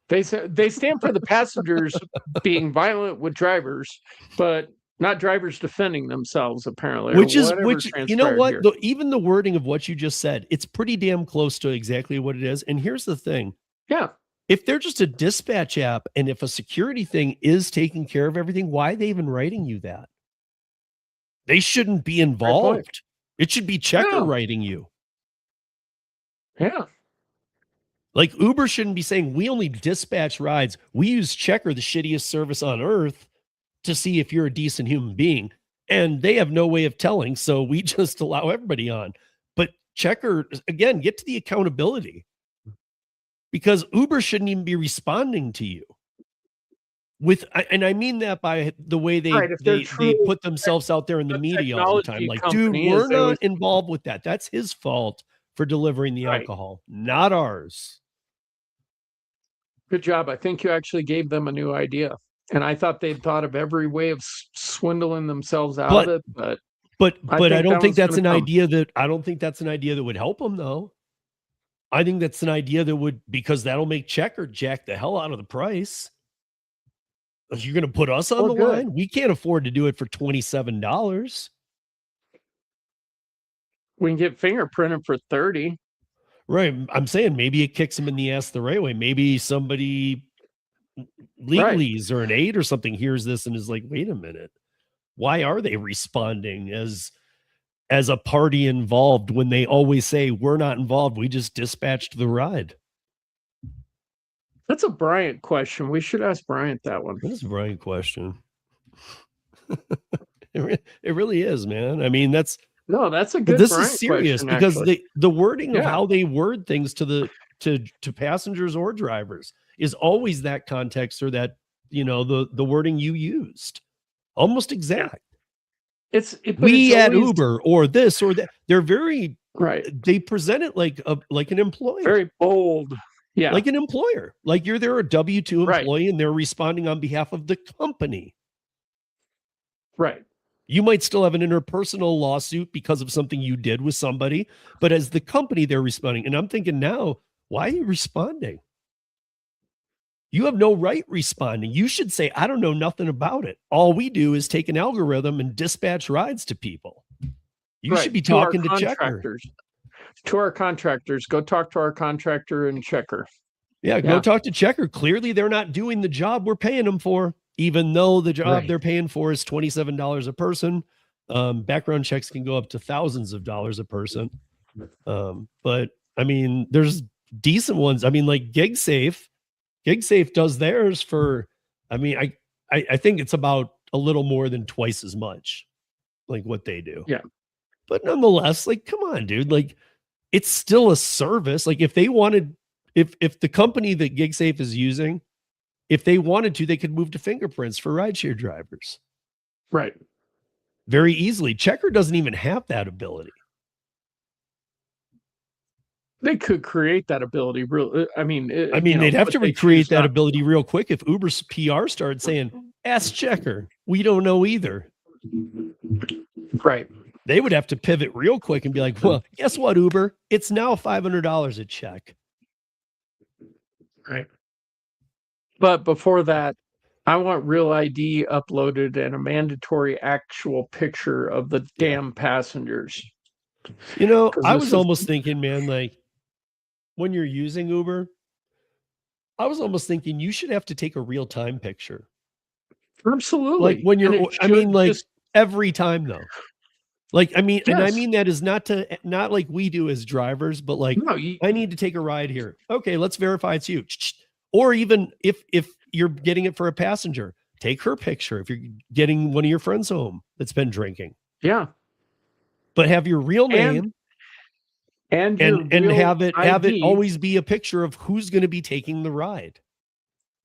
it. They stand for the passengers being violent with drivers, but not drivers defending themselves, apparently. Which you know what? Even the wording of what you just said, it's pretty damn close to exactly what it is. And here's the thing. Yeah. If they're just a dispatch app, and if a security thing is taking care of everything, why are they even writing you that? They shouldn't be involved. It should be Checker writing you. Yeah. Like Uber shouldn't be saying, we only dispatch rides. We use Checker, the shittiest service on earth, to see if you're a decent human being. And they have no way of telling, so we just allow everybody on. But Checker, again, get to the accountability. Because Uber shouldn't even be responding to you. And I mean that by the way they put themselves out there in the media all the time. Like, dude, we're not involved with that. That's his fault for delivering the alcohol, not ours. Good job. I think you actually gave them a new idea. And I thought they'd thought of every way of swindling themselves out of it. But I don't think that's an idea that would help them, though. I think that's an idea that would, because that'll make Checker jack the hell out of the price. If you're going to put us on the line, we can't afford to do it for $27. We can get fingerprinted for $30. Right. I'm saying maybe it kicks them in the ass the right way. Maybe somebody legalese or an aide or something hears this and is like, wait a minute. Why are they responding as a party involved when they always say we're not involved? We just dispatched the ride. That's a Bryant question. We should ask Bryant that one. That is a Bryant question. It really is, man. I mean, that's a good. This Bryant is serious question, because the wording of how they word things to passengers or drivers is always that context or that, the wording you used, almost exact. We at Uber or this or that. They're very They present it like an employer, very bold. Yeah, like an employer, like they're a W-2 employee and they're responding on behalf of the company. Right. You might still have an interpersonal lawsuit because of something you did with somebody, but as the company, they're responding. And I'm thinking now, why are you responding? You have no right responding. You should say, I don't know nothing about it. All we do is take an algorithm and dispatch rides to people. You should be talking to Checker. To our contractors, go talk to our contractor and Checker. Yeah, go talk to Checker. Clearly, they're not doing the job we're paying them for, even though the job they're paying for is $27 a person. Background checks can go up to thousands of dollars a person. But I mean, there's decent ones. I mean, like GigSafe does theirs for, I mean, I think it's about a little more than twice as much. like what they do. Yeah. But nonetheless, like, come on, dude. Like, it's still a service. Like, if they wanted, if the company that GigSafe is using, if they wanted to, they could move to fingerprints for rideshare drivers Right. very easily. Checker doesn't even have that ability. They could create that ability. I mean, they'd have to recreate that ability real quick if Uber's PR started saying, ask Checker. We don't know either. Right. They would have to pivot real quick and be like, well, guess what, Uber? It's now $500 a check. Right. But before that, I want Real ID uploaded and a mandatory actual picture of the damn passengers. You know, I was almost thinking, man, like when you're using Uber, I was almost thinking you should have to take a real-time picture. Absolutely. Like when you're, I mean, like every time though. Like, I mean, and I mean that is not like we do as drivers, but like, no, I need to take a ride here. Okay, let's verify it's you. Or even if you're getting it for a passenger, take her picture. If you're getting one of your friends home that's been drinking. Yeah. But have your real name and have it always be a picture of who's going to be taking the ride.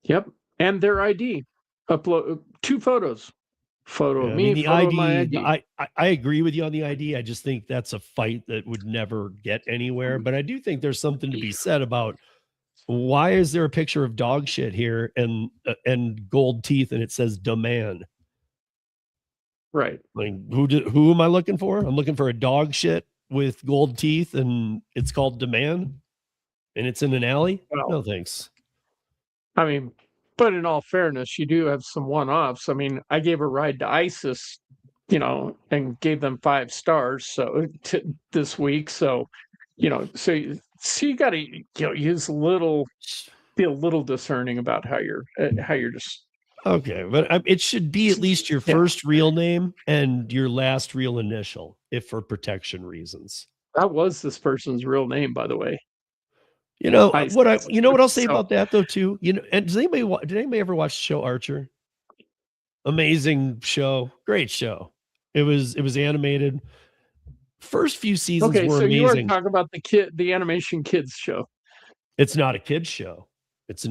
Yep. And their ID. Upload 2 photos. Photo of me, the photo ID, of my ID. I agree with you on the ID. I just think that's a fight that would never get anywhere. But I do think there's something to be said about why is there a picture of dog shit here and gold teeth and it says demand? Right. Like who am I looking for? I'm looking for a dog shit with gold teeth and it's called demand and it's in an alley. Well, no thanks. I mean, but in all fairness, you do have some one-offs. I mean, I gave a ride to ISIS, and gave them 5 stars. So this week, so you got to be a little discerning about how you're just okay. But it should be at least your first real name and your last real initial, if for protection reasons. That was this person's real name, by the way. What I'll say about that though too. And did anybody ever watch the show Archer? Amazing show, great show. It was animated. First few seasons were amazing. You were talking about the animation kids show. It's not a kids show. It's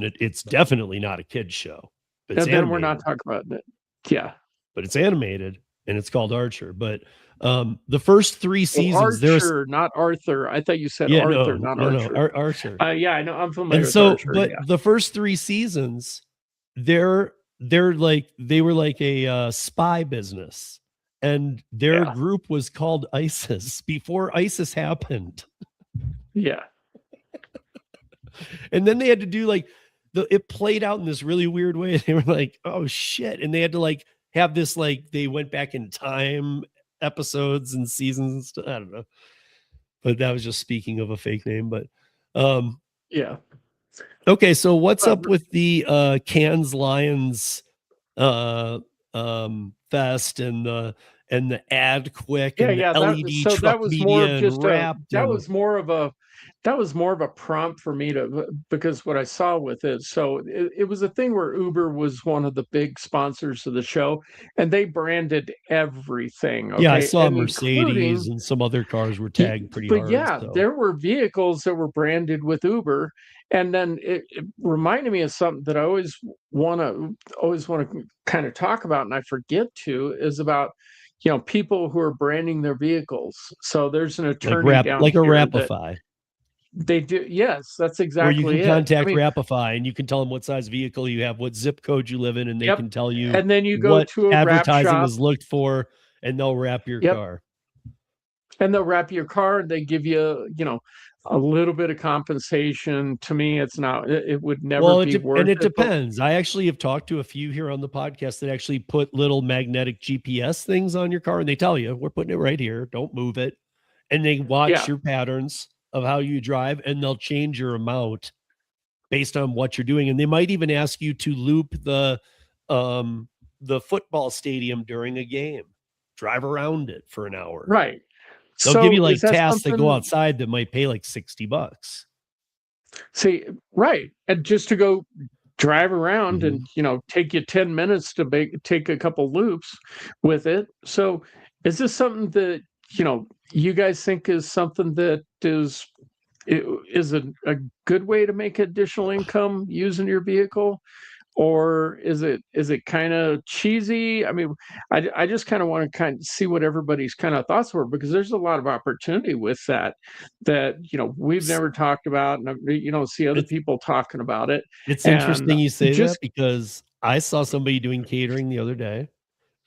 definitely not a kids show. But and then we're not talking about it. Yeah, but it's animated and it's called Archer. But the first 3 seasons, Archer, not Arthur. I thought you said Arthur, not Archer. No, Archer. Yeah, I know. I'm familiar. And so, with Archer, but the first 3 seasons, they were like a spy business, and their group was called ISIS before ISIS happened. Yeah, and then they had to do it played out in this really weird way. They were like, oh shit, and they had to have this they went back in time episodes and seasons and stuff. I don't know, but that was just speaking of a fake name. But yeah. Okay, so what's up with the Cannes Lions fest and the ad quick and the LED truck media? That was more of a prompt for me because what I saw with it. So it was a thing where Uber was one of the big sponsors of the show, and they branded everything. Okay? Yeah, I saw Mercedes and some other cars were tagged pretty hard. But yeah, there were vehicles that were branded with Uber, and then it reminded me of something that I always want to kind of talk about, and I forget to, is about people who are branding their vehicles. So there's an attorney down like a here Rapify. They do. Yes, that's exactly it. Where you can contact Rapify and you can tell them what size vehicle you have, what zip code you live in, and they can tell you. And then you go what to a advertising wrap shop. is looked for, and they'll wrap your car. And they'll wrap your car. And they give you, a little bit of compensation. To me, it's not. It would never be worth it. And it depends. I actually have talked to a few here on the podcast that actually put little magnetic GPS things on your car, and they tell you, "We're putting it right here. Don't move it." And they watch your patterns of how you drive, and they'll change your amount based on what you're doing. And they might even ask you to loop the football stadium during a game, drive around it for an hour. Right. They'll give you tasks that go outside that might pay $60. See, right. And just to go drive around and take you 10 minutes to take a couple loops with it. So is this something that you guys think is something that is a good way to make additional income using your vehicle? Or is it kind of cheesy? I mean, I just kind of want to kind of see what everybody's kind of thoughts were, because there's a lot of opportunity with that we've never talked about, and you don't see other people talking about it. It's interesting you say that, because I saw somebody doing catering the other day,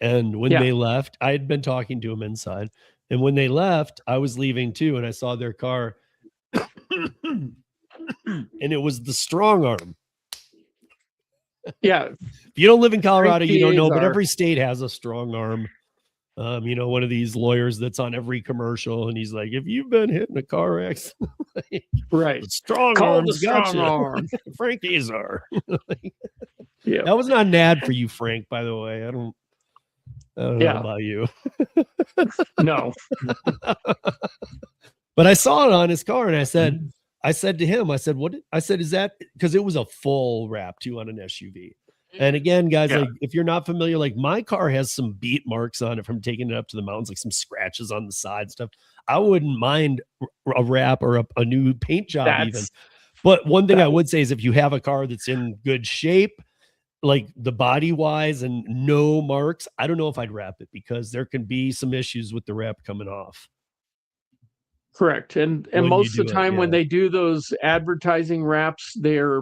and when they left, I had been talking to them inside, and when they left, I was leaving too, and I saw their car, and it was the Strong Arm. Yeah. If you don't live in Colorado, you don't know, but every state has a Strong Arm. One of these lawyers that's on every commercial, and he's like, if you've been hit in a car accident, right, Strong Arm's got you. Frank Azar. Yeah, that was not an ad for you, Frank, by the way. I don't know about you. No. But I saw it on his car, and I said to him, is that because it was a full wrap too on an SUV. And again, guys, like, if you're not familiar, like, my car has some beat marks on it from taking it up to the mountains, like some scratches on the side stuff. I wouldn't mind a wrap or a new paint job even. But one thing I would say is, if you have a car that's in good shape, like the body wise and no marks, I don't know if I'd wrap it, because there can be some issues with the wrap coming off. Correct. And most of the time when they do those advertising wraps, they're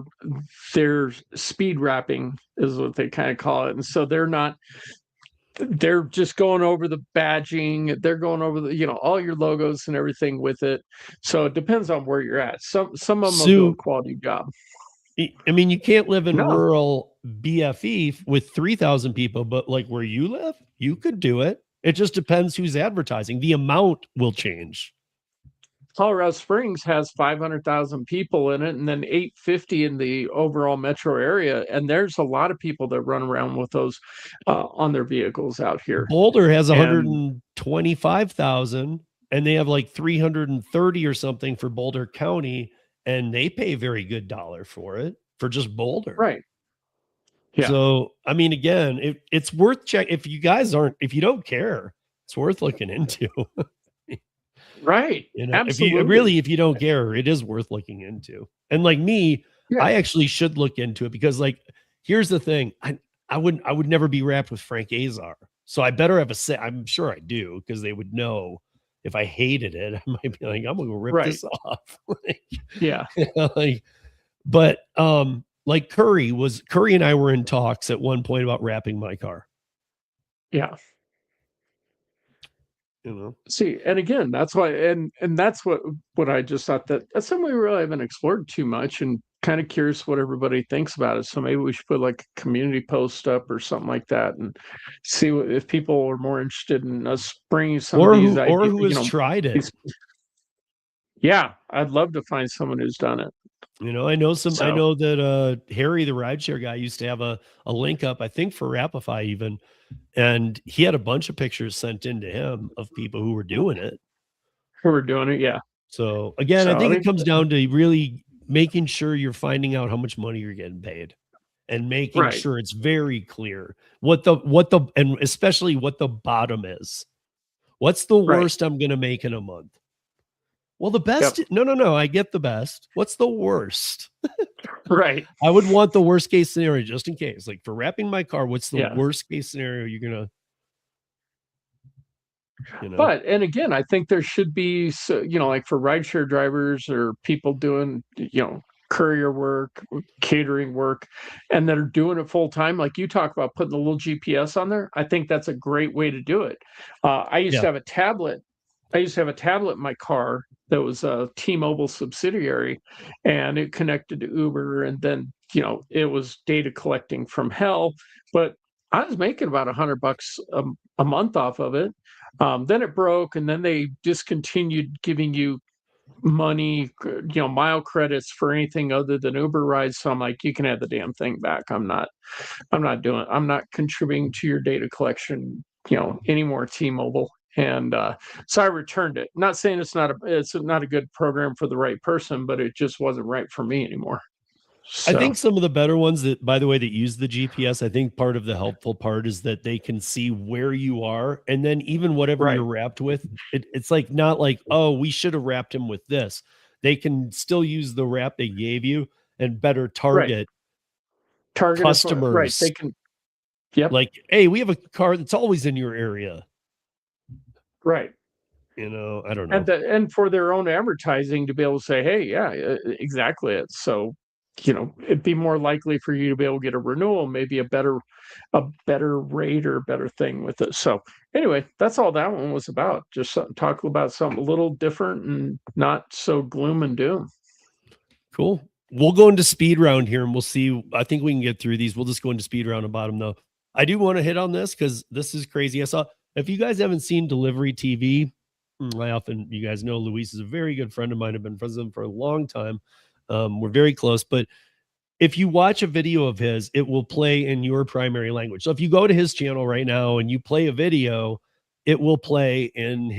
speed wrapping is what they kind of call it. And so they're just going over the badging, they're going over the, all your logos and everything with it. So it depends on where you're at. Some of them will do a quality job. I mean, you can't live in rural BFE with 3,000 people, but like where you live, you could do it. It just depends who's advertising. The amount will change. Colorado Springs has 500,000 people in it, and then 850 in the overall metro area. And there's a lot of people that run around with those on their vehicles out here. Boulder has 125,000, and they have like 330 or something for Boulder County, and they pay very good dollar for it, for just Boulder. Right. Yeah. So, I mean, again, it's worth checking. If you don't care, it's worth looking into. Right. Absolutely. If you don't care, it is worth looking into. And like me, I actually should look into it, because like, here's the thing. I would never be wrapped with Frank Azar. So I better have I'm sure I do, because they would know if I hated it. I might be like, I'm going to rip this off. But like Curry and I were in talks at one point about wrapping my car. Yeah. See, and again, that's why, and that's what I just thought, that's something we really haven't explored too much, and kind of curious what everybody thinks about it. So maybe we should put like a community post up or something like that, and see if people are more interested in us bringing some of these ideas, or who has tried it. Yeah, I'd love to find someone who's done it. I know that Harry, the rideshare guy, used to have a link up, I think, for Rapify even. And he had a bunch of pictures sent in to him of people who were doing it. Yeah. So again, I think it comes down to really making sure you're finding out how much money you're getting paid, and making sure it's very clear and especially what the bottom is. What's the worst I'm going to make in a month? Well, the best, no, I get the best. What's the worst? Right. I would want the worst case scenario, just in case. Like, for wrapping my car, what's the worst case scenario you're going to, But, and again, I think there should be, like for rideshare drivers or people doing, courier work, catering work, and that are doing it full time. Like you talk about putting a little GPS on there. I think that's a great way to do it. I used to have a tablet. In my car that was a T-Mobile subsidiary, and it connected to Uber, and then it was data collecting from hell. But I was making about $100 a month off of it. Then it broke, and then they discontinued giving you money, mile credits for anything other than Uber rides. So I'm like, you can have the damn thing back. I'm not contributing to your data collection, anymore, T-Mobile. And so I returned it. Not saying it's not a good program for the right person, but it just wasn't right for me anymore. So, I think some of the better ones that, by the way, that use the GPS, I think part of the helpful part is that they can see where you are. And then even whatever Right. you're wrapped with, it's like not like, oh, we should have wrapped him with this. They can still use the wrap they gave you and better target target us right. customers. They can. Yep. Like, hey, we have a car that's always in your area. Right. You know, I don't know. And for their own advertising to be able to say, hey, yeah, exactly. It's so, it'd be more likely for you to be able to get a renewal, maybe a better rate or better thing with it. So anyway, that's all that one was about. Just talk about something a little different and not so gloom and doom. Cool. We'll go into speed round here and we'll see. I think we can get through these. We'll just go into speed round about them though. I do want to hit on this because this is crazy. I saw, if you guys haven't seen Delivery TV, you guys know Luis is a very good friend of mine. I've been friends with him for a long time. We're very close, but if you watch a video of his, it will play in your primary language. So if you go to his channel right now and you play a video, it will play in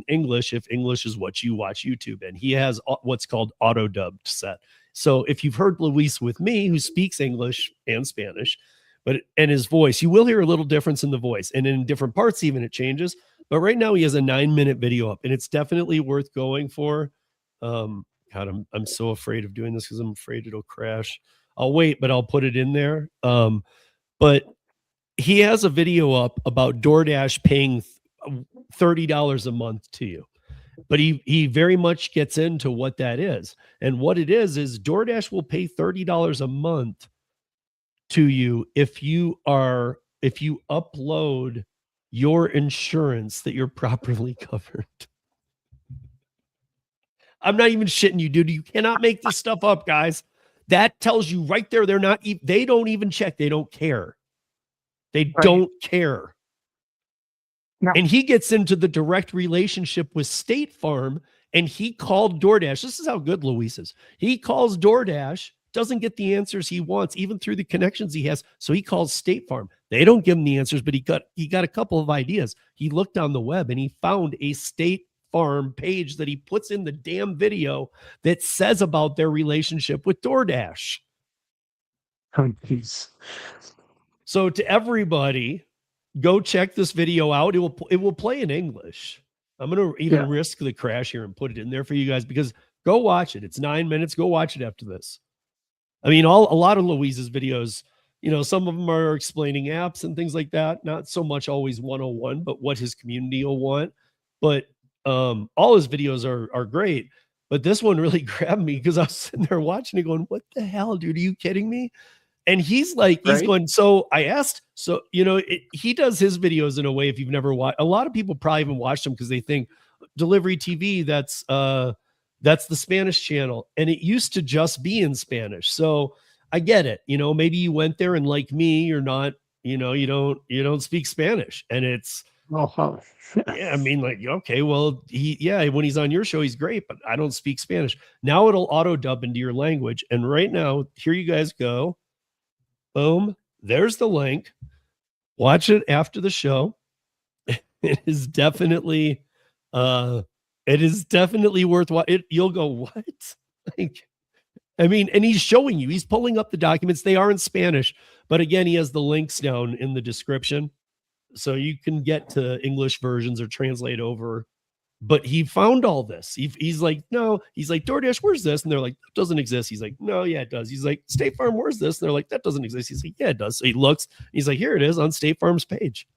English if English is what you watch YouTube in. He has what's called auto dubbed set. So if you've heard Luis with me, who speaks English and Spanish, and his voice, you will hear a little difference in the voice, and in different parts even it changes. But right now he has a 9-minute video up, and it's definitely worth going for. God, I'm so afraid of doing this because I'm afraid it'll crash. I'll wait, but I'll put it in there. But he has a video up about DoorDash paying $30 a month to you. But he very much gets into what that is. And what it is DoorDash will pay $30 a month to you if you upload your insurance that you're properly covered. I'm not even shitting you, dude. You cannot make this stuff up, guys. That tells you right there. They don't even check. They don't care. They don't care. No. And he gets into the direct relationship with State Farm, and he called DoorDash. This is how good Luis is. He calls DoorDash, doesn't get the answers he wants, even through the connections he has. So he calls State Farm. They don't give him the answers, but he got a couple of ideas. He looked on the web and he found a State Farm page that he puts in the damn video that says about their relationship with DoorDash. Oh, jeez. So to everybody, go check this video out. It will play in English. I'm going to even risk the crash here and put it in there for you guys, because go watch it. It's 9 minutes. Go watch it after this. I mean, a lot of Luis's videos, some of them are explaining apps and things like that. Not so much always 101, but what his community will want. But all his videos are great. But this one really grabbed me because I was sitting there watching it going, what the hell, dude? Are you kidding me? And he's like, he's going, so I asked, he does his videos in a way, if you've never watched, a lot of people probably haven't watched them because they think Delivery TV, that's the Spanish channel. And it used to just be in Spanish. So I get it. Maybe you went there and like me, you're not, you don't speak Spanish, and it's, yeah, I mean, like, okay, well, when he's on your show, he's great, but I don't speak Spanish. Now it'll auto dub into your language. And right now, here you guys go. Boom. There's the link. Watch it after the show. It is definitely worth watching. You'll go, what? And he's showing you, he's pulling up the documents. They are in Spanish, but again, he has the links down in the description, so you can get to English versions or translate over. But he found all this. He's like, no, he's like, DoorDash, where's this? And they're like, that doesn't exist. He's like, no, yeah, it does. He's like, State Farm, where's this? And they're like, that doesn't exist. He's like, yeah, it does. So he looks, he's like, here it is on State Farm's page.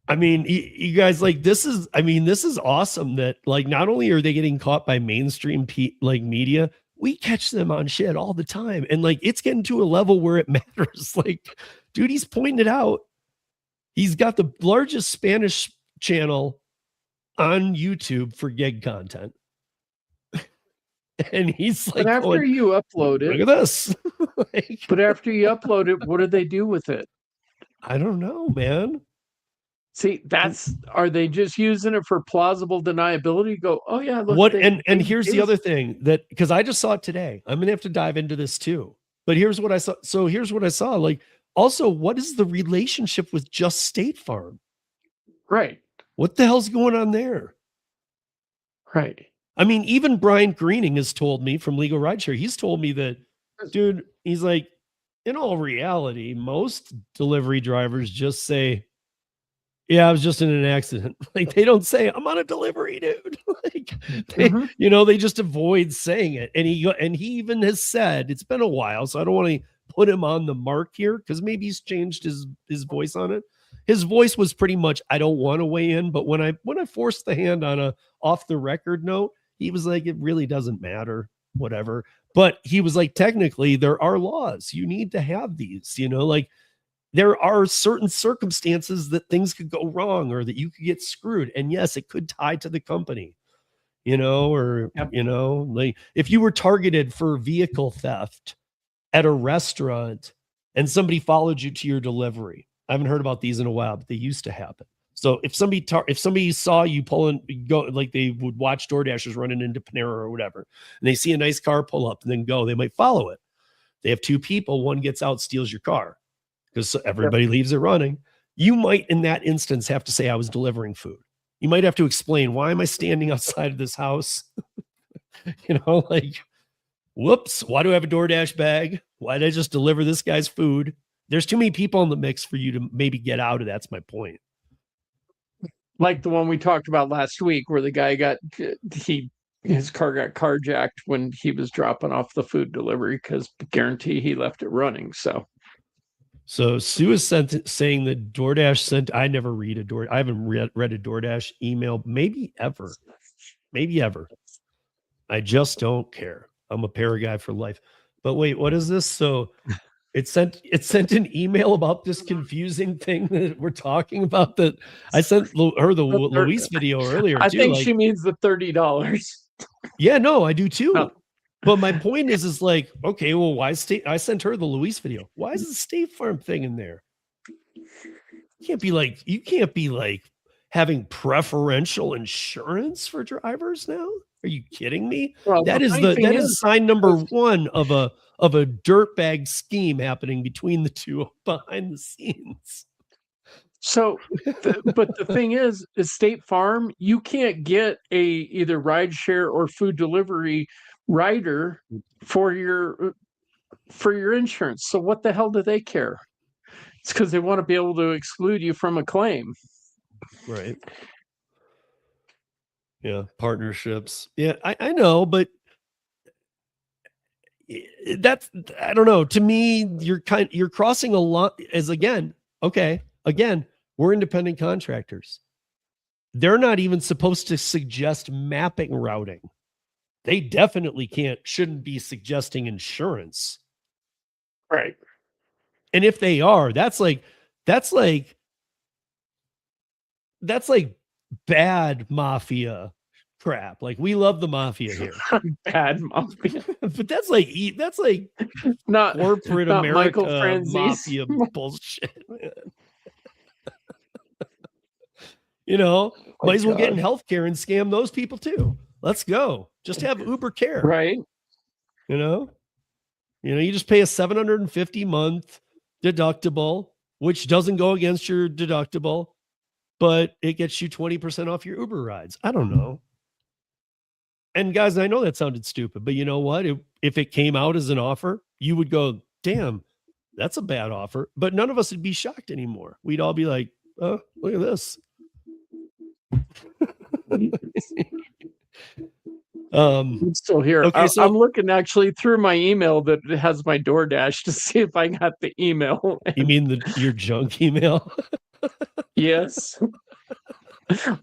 I mean, you guys, like, this is awesome that, like, not only are they getting caught by mainstream media, we catch them on shit all the time. And like, it's getting to a level where it matters. Like, dude, he's pointing it out. He's got the largest Spanish channel on YouTube for gig content. And he's like, but after you upload it, look at this. But after you upload it, what do they do with it? I don't know, man. See, are they just using it for plausible deniability? Go, oh yeah, look. And here's the other thing, that because I just saw it today. I'm gonna have to dive into this too. But here's what I saw. So here's what I saw. Like, also, what is the relationship with just State Farm? Right. What the hell's going on there? Right. I mean, even Brian Greening has told me from Legal Rideshare, he's told me that, dude, he's like, in all reality, most delivery drivers just say, yeah, I was just in an accident. Like, they don't say, I'm on a delivery, dude. Like, they, they just avoid saying it. And he even has said, it's been a while, so I don't want to put him on the mark here because maybe he's changed his voice on it. His voice was pretty much, I don't want to weigh in, but when I forced the hand on a off the record note, he was like, it really doesn't matter, whatever. But he was like, technically, there are laws. You need to have these, like there are certain circumstances that things could go wrong or that you could get screwed. And yes, it could tie to the company, or, like if you were targeted for vehicle theft at a restaurant and somebody followed you to your delivery. I haven't heard about these in a while, but they used to happen. So if somebody saw you go, like they would watch DoorDashers running into Panera or whatever, and they see a nice car pull up and then go, they might follow it. They have two people, one gets out, steals your car because everybody leaves it running. You might, in that instance, have to say, I was delivering food. You might have to explain, why am I standing outside of this house? Like, whoops, why do I have a DoorDash bag? Why did I just deliver this guy's food? There's too many people in the mix for you to maybe get out of. That's my point. Like the one we talked about last week where the guy his car got carjacked when he was dropping off the food delivery because guarantee he left it running. So Sue is saying that DoorDash sent, I never read a I haven't read a DoorDash email, maybe ever. I just don't care. I'm a para guy for life. But wait, what is this? So it sent an email about this confusing thing that we're talking about. That I sent her the Luis video earlier. I think she means the $30. Yeah, no, I do too. Oh. But my point is like, okay, well, why I sent her the Luis video. Why is the State Farm thing in there? You can't be like having preferential insurance for drivers now. Are you kidding me? Well, that is sign number one of a dirtbag scheme happening between the two behind the scenes. So, but the thing is State Farm, you can't get either rideshare or food delivery rider for your insurance. So what the hell do they care? It's because they want to be able to exclude you from a claim. Right. Yeah, partnerships. Yeah, I know, but that's, I don't know. To me, you're crossing a lot. Again, we're independent contractors. They're not even supposed to suggest mapping routing. They definitely shouldn't be suggesting insurance. Right. And if they are, that's like bad mafia crap. Like, we love the mafia here. Bad mafia. But that's like not corporate not America mafia bullshit, man. Might as well get in healthcare and scam those people too. Let's go. Just have Uber Care. Right. You just pay a $750 month deductible, which doesn't go against your deductible, but it gets you 20% off your Uber rides. I don't know. And guys, I know that sounded stupid, but you know what? If it came out as an offer, you would go, damn, that's a bad offer. But none of us would be shocked anymore. We'd all be like, oh, look at this. I'm still here. Okay, so I'm looking actually through my email that has my DoorDash to see if I got the email. You mean your junk email? Yes.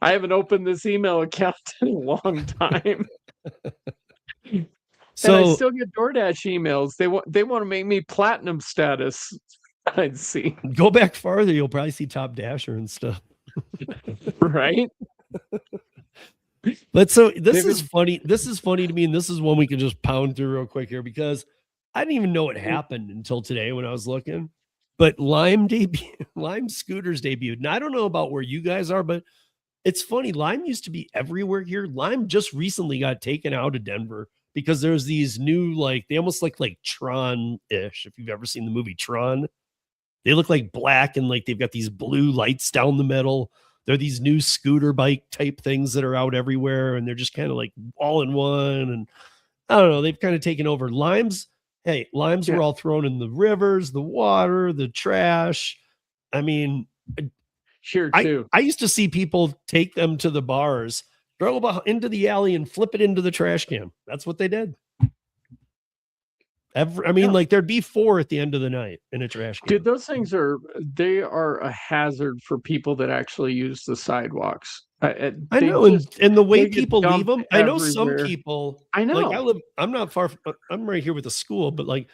I haven't opened this email account in a long time. So and I still get DoorDash emails. They want to make me platinum status. I'd see. Go back farther, you'll probably see Top Dasher and stuff. Right? But so this is funny. This is funny to me, and this is one we can just pound through real quick here because I didn't even know what happened until today when I was looking. But Lime scooters debuted. And I don't know about where you guys are, but it's funny. Lime used to be everywhere here. Lime just recently got taken out of Denver because there's these new, they almost look like Tron-ish. If you've ever seen the movie Tron, they look like black and they've got these blue lights down the middle. They're these new scooter bike type things that are out everywhere, and they're just kind of like all in one. And I don't know, they've kind of taken over. Limes Yeah. were all thrown in the rivers, the water, the trash. I mean, Here I too. I used to see people take them to the bars, throw into the alley, and flip it into the trash can. That's what they did. Yeah. Like there'd be 4 at the end of the night in a trash can. Dude, those things are a hazard for people that actually use the sidewalks. I They know, and the way they get people leave dumped them, I know some everywhere. people, I like know. I'm not far, I'm right here with the school, but like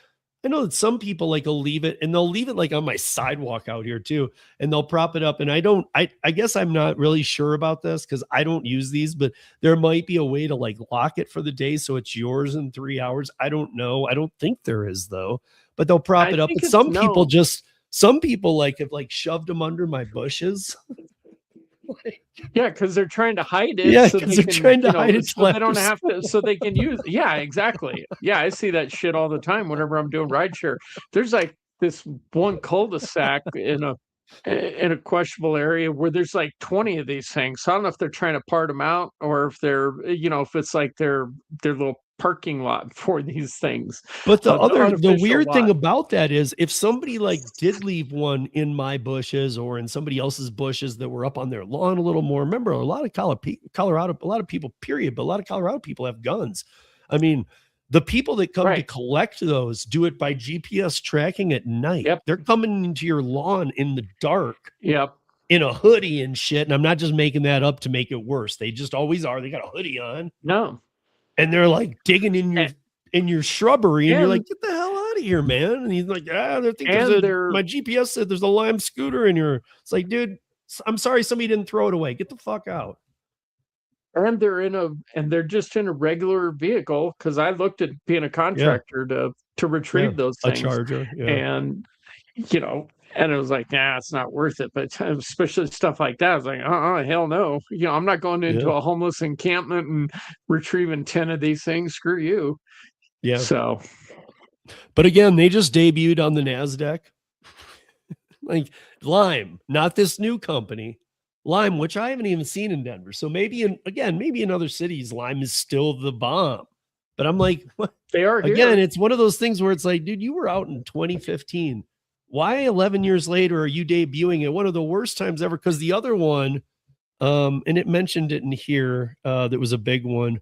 I know that some people like will leave it, and they'll leave it like on my sidewalk out here too, and they'll prop it up. And I guess I'm not really sure about this because I don't use these, but there might be a way to like lock it for the day so it's yours in 3 hours. I don't know. I don't think there is though, but they'll prop I it up. think But it's some people like have like shoved them under my bushes. Yeah, because they're trying to hide it. Yeah, so 'cause they they're can, trying to hide it so till they after don't have to, so they can use. Yeah, exactly. Yeah, I see that shit all the time whenever I'm doing rideshare. There's like this one cul-de-sac in a questionable area where there's like 20 of these things. So I don't know if they're trying to part them out or if they're, if it's like their little parking lot for these things. But the artificial weird thing lot. about that is if somebody like did leave one in my bushes or in somebody else's bushes that were up on their lawn a little more, remember a lot of Colorado, a lot of people, period, but a lot of Colorado people have guns. I mean, the people that come to Right. collect those do it by GPS tracking at night. Yep. They're coming into your lawn in the dark Yep. in a hoodie and shit. And I'm not just making that up to make it worse. They just always are. They got a hoodie on. No. And they're like digging in your shrubbery, and you're like, And- get the hell out of here, man. And he's like, I think And they're- my GPS said there's a Lime scooter in here. It's like, dude, I'm sorry somebody didn't throw it away. Get the fuck out. And they're just in a regular vehicle because I looked at being a contractor to retrieve Yeah, those a things. Charger. Yeah. And and it was like, nah, it's not worth it. But especially stuff like that, I was like, hell no. I'm not going into a homeless encampment and retrieving 10 of these things. Screw you. Yeah. So, But again, they just debuted on the NASDAQ. Like Lime, not this new company. Lime, which I haven't even seen in Denver. So maybe in other cities, Lime is still the bomb. But I'm like, what? they are here. Again, it's one of those things where it's like, dude, you were out in 2015. Why 11 years later are you debuting at one of the worst times ever? Because the other one, and it mentioned it in here, that was a big one,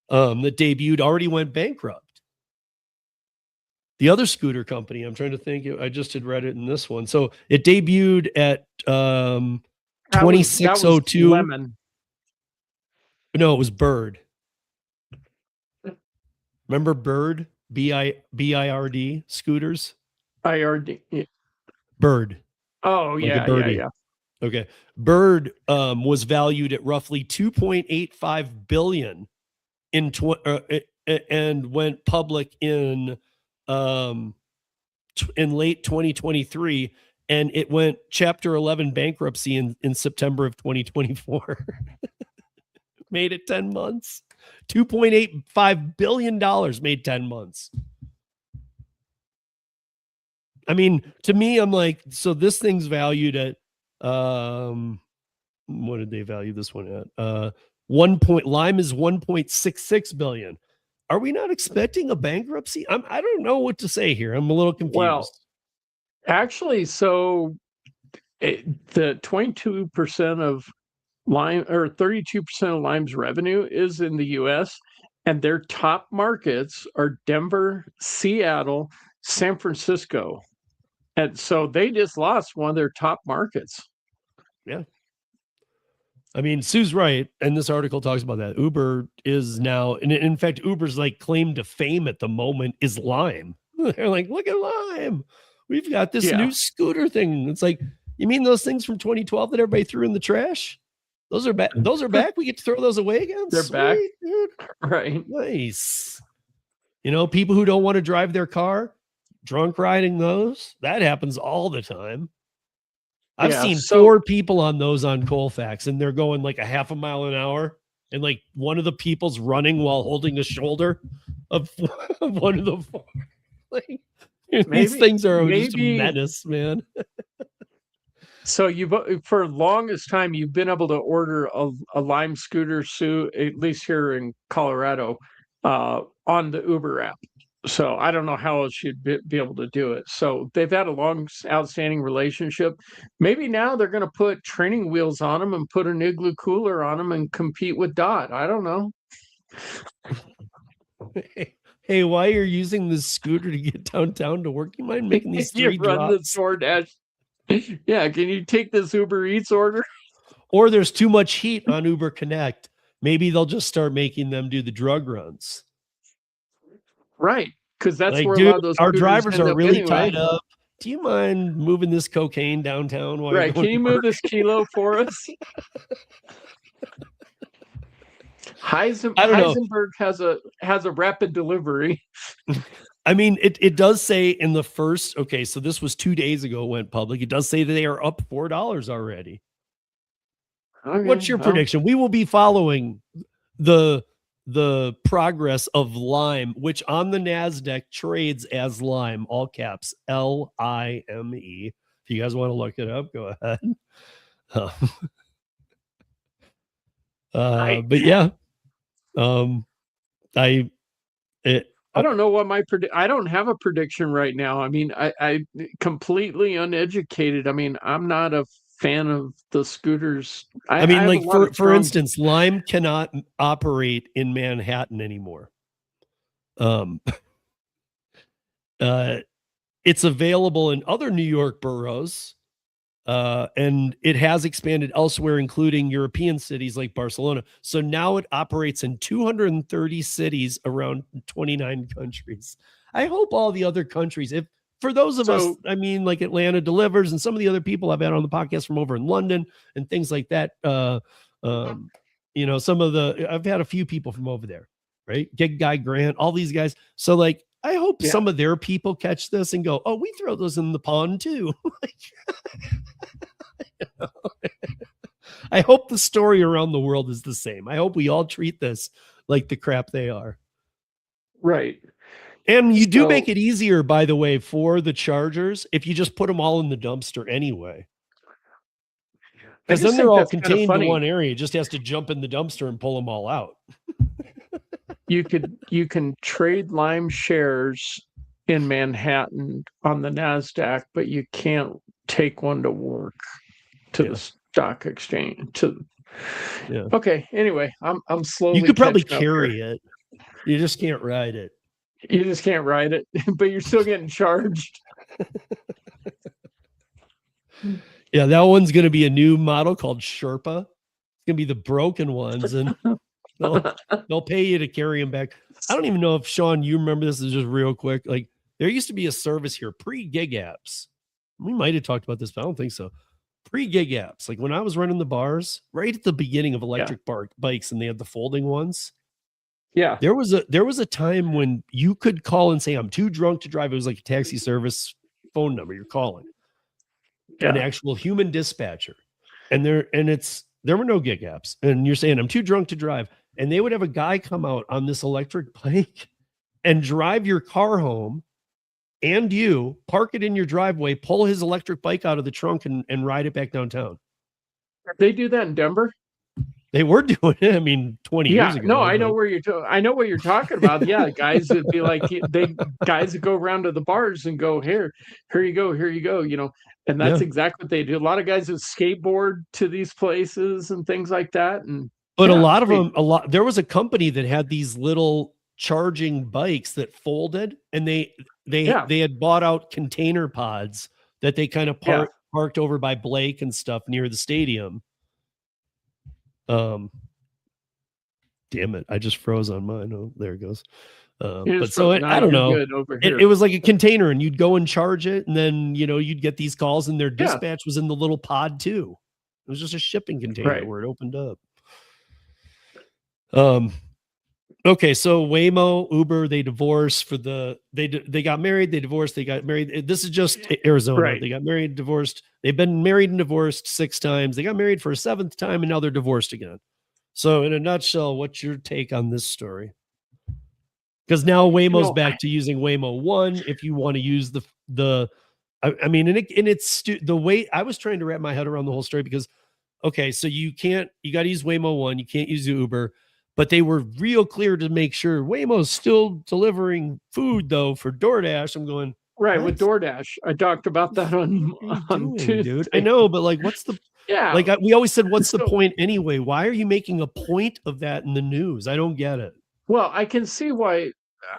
that debuted, already went bankrupt. The other scooter company, I'm trying to think, I just had read it in this one. So it debuted at That was 2602. Lemon. No, it was Bird. Remember Bird? BIRD scooters? IRD. Bird. Oh, Like a yeah, yeah, birdie. yeah. Okay. Bird was valued at roughly 2.85 billion and went public in late 2023, and it went chapter 11 bankruptcy in September of 2024. Made it 10 months. $2.85 billion made 10 months. I mean, to me, I'm like, so this thing's valued at what did they value this one at? Lime is 1.66 billion. Are we not expecting a bankruptcy? I don't know what to say here. I'm a little confused. Well, actually, so the 22% of Lime or 32% of Lime's revenue is in the US, and their top markets are Denver, Seattle, San Francisco. And so they just lost one of their top markets. Yeah. I mean, Sue's right. And this article talks about that. Uber is now, and in fact, Uber's like claim to fame at the moment is Lime. They're like, look at Lime. We've got this new scooter thing. It's like, you mean those things from 2012 that everybody threw in the trash? Those are back. Those are back. We get to throw those away again. They're back. Dude. Right. Nice. People who don't want to drive their car, drunk riding those. That happens all the time. I've seen 4 people on those on Colfax, and they're going like a half a mile an hour, and like one of the people's running while holding the shoulder of one of the 4. Like, these things are just a menace, man. So you've for longest time you've been able to order a Lime scooter suit, at least here in Colorado, on the Uber app. So I don't know how else you'd be able to do it. So they've had a long outstanding relationship. Maybe now they're going to put training wheels on them and put an Igloo cooler on them and compete with Dot. I don't know. Hey, while you're using this scooter to get downtown to work, you mind making these You 3 run the drops? DoorDash. Yeah, can you take this Uber Eats order? Or there's too much heat on Uber Connect. Maybe they'll just start making them do the drug runs. Right, because that's Like, where a dude, lot of those our scooters drivers end are up really anyway. tied up. Do you mind moving this cocaine downtown? While Right, you're can going you to move work? this kilo for us? I don't know. Heisenberg has a rapid delivery. I mean, it does say in the first, okay, so this was 2 days ago, it went public. It does say that they are up $4 already. Okay, What's your well, prediction? We will be following the progress of Lime, which on the NASDAQ trades as Lime, all caps, LIME. If you guys want to look it up, go ahead. But yeah, I don't know what I don't have a prediction right now. I mean, I completely uneducated. I mean, I'm not a fan of the scooters. I mean, have a like lot of for strong- instance, Lime cannot operate in Manhattan anymore. It's available in other New York boroughs, and it has expanded elsewhere, including European cities like Barcelona. So now it operates in 230 cities around 29 countries. I hope all the other countries, if for those of us, I mean, like Atlanta Delivers and some of the other people I've had on the podcast from over in London and things like that. You know, I've had a few people from over there, right? Gig Guy Grant, all these guys. So like, I hope some of their people catch this and go, oh, we throw those in the pond too. I hope the story around the world is the same. I hope we all treat this like the crap they are. Right. And you do make it easier, by the way, for the chargers if you just put them all in the dumpster anyway. Because then they're all contained in one area. It just has to jump in the dumpster and pull them all out. You can trade Lime shares in Manhattan on the NASDAQ, but you can't take one to work to the stock exchange. Okay. Anyway, I'm slowly. You could probably carry it. You just can't ride it. You just can't ride it, but you're still getting charged. Yeah, that one's going to be a new model called Sherpa. It's going to be the broken ones, and they'll pay you to carry them back. I don't even know if, Sean, you remember this. Is just real quick. Like, there used to be a service here, pre-gig apps. We might have talked about this, but I don't think so. Pre-gig apps. Like when I was running the bars, right at the beginning of electric bikes, and they had the folding ones. Yeah. There was a time when you could call and say, I'm too drunk to drive. It was like a taxi service phone number you're calling. An actual human dispatcher. And there were no gig apps. And you're saying, I'm too drunk to drive. And they would have a guy come out on this electric bike and drive your car home, and you park it in your driveway, pull his electric bike out of the trunk and ride it back downtown. They do that in Denver? They were doing it. I mean, 20 years ago. No, I know where I know what you're talking about. Yeah, guys would be like guys would go around to the bars and go, here you go, you know, and that's exactly what they do. A lot of guys would skateboard to these places and things like that. But a lot of them, there was a company that had these little charging bikes that folded, and they had bought out container pods that they kind of parked over by Blake and stuff near the stadium. Damn it, I just froze on mine. Oh, there it goes. But so I don't know. It was like a container, and you'd go and charge it, and then you'd get these calls, and their dispatch was in the little pod too. It was just a shipping container where it opened up. Okay, so Waymo, Uber, they divorced they got married, they divorced, they got married. This is just Arizona. Right. They got married, divorced. They've been married and divorced 6 times. They got married for a 7th time, and now they're divorced again. So in a nutshell, what's your take on this story? Because now Waymo's back to using Waymo 1. If you want to use the I mean, and it's the way I was trying to wrap my head around the whole story because, okay, so you got to use Waymo One, you can't use Uber, but they were real clear to make sure Waymo's still delivering food though for DoorDash. I'm going right with DoorDash. I talked about that on Tuesday. Dude. I know, but like, what's the yeah? We always said, what's the point anyway? Why are you making a point of that in the news? I don't get it. Well, I can see why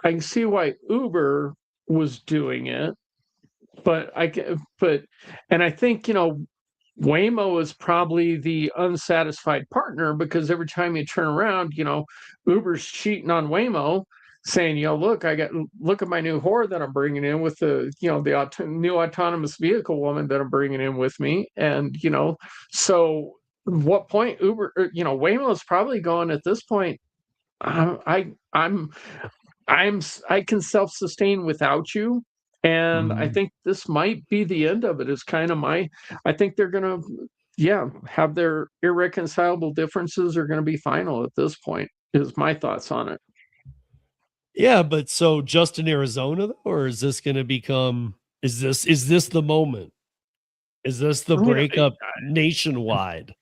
Uber was doing it, but I think Waymo is probably the unsatisfied partner because every time you turn around, Uber's cheating on Waymo, saying, look at my new whore that I'm bringing in with the new autonomous vehicle woman that I'm bringing in with me, and so what point Waymo is probably going at this point. I can self-sustain without you. And I think this might be the end of it. Is kind of I think they're gonna, have their irreconcilable differences are gonna be final at this point. Is my thoughts on it. Yeah, but so just in Arizona, though, or is this gonna become? Is this the moment? Is this the breakup nationwide?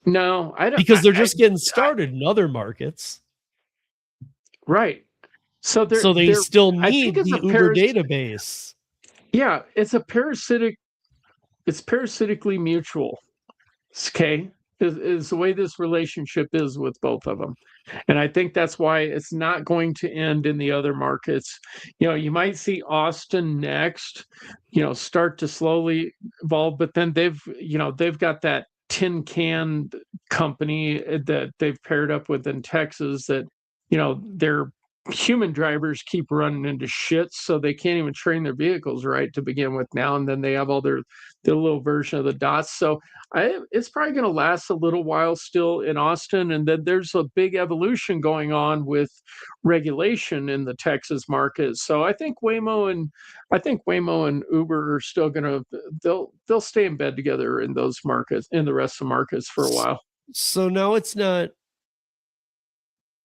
No, I don't, because they're just getting started in other markets, right? So they still need the Uber database. Yeah, it's parasitically mutual. Okay, is the way this relationship is with both of them, and I think that's why it's not going to end in the other markets. You might see Austin next, start to slowly evolve, but then they've got that tin can company that they've paired up with in Texas that their human drivers keep running into shit, so they can't even train their vehicles right to begin with now, and then they have all their little version of the dots. So it's probably going to last a little while still in Austin, and then there's a big evolution going on with regulation in the Texas market. So I think Waymo and Uber are still going to they'll stay in bed together in those markets, in the rest of the markets for a while. So now it's not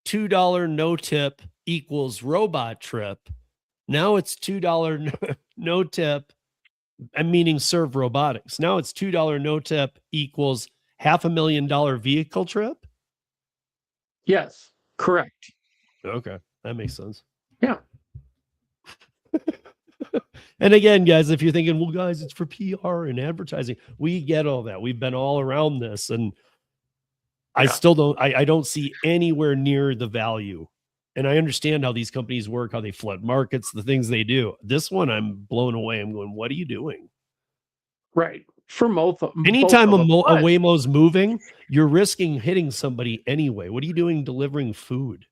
$2 no tip equals robot trip. Now it's $2 no tip. I'm meaning Serve Robotics. Now it's $2 no tip equals $500,000 vehicle trip. Yes, correct. Okay, that makes sense. Yeah. And again, guys, if you're thinking, well, guys, it's for PR and advertising, we get all that. We've been all around this, and I still don't. I don't see anywhere near the value. And I understand how these companies work, how they flood markets, the things they do. This one, I'm blown away. I'm going, what are you doing? Right. For anytime a Waymo's moving, you're risking hitting somebody anyway. What are you doing delivering food?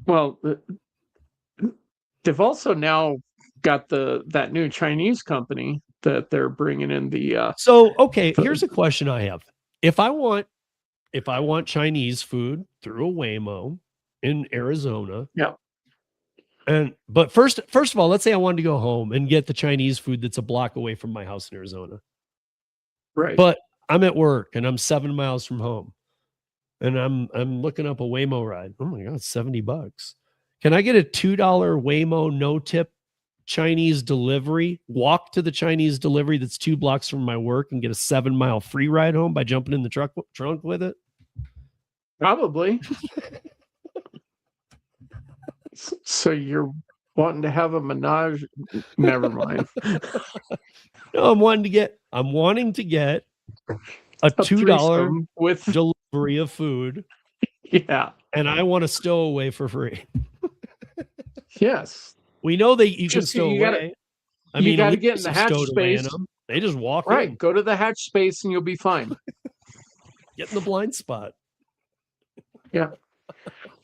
Well, they've also now got that new Chinese company that they're bringing in the. So, okay, here's a question I have. If I want Chinese food through a Waymo in Arizona. Yeah. But first of all, let's say I wanted to go home and get the Chinese food that's a block away from my house in Arizona. Right. But I'm at work and I'm 7 miles from home. And I'm looking up a Waymo ride. Oh my God, $70. Can I get a $2 Waymo no tip Chinese delivery? Walk to the Chinese delivery that's 2 blocks from my work and get a 7-mile free ride home by jumping in the trunk with it? Probably. So you're wanting to have a menage? Never mind. No, I'm wanting to get a $2 with delivery of food. Yeah. And I want a stowaway for free. Yes. We know that you can stow away. You got to get in the hatch space. They just walk right. in. Go to the hatch space and you'll be fine. Get in the blind spot. Yeah.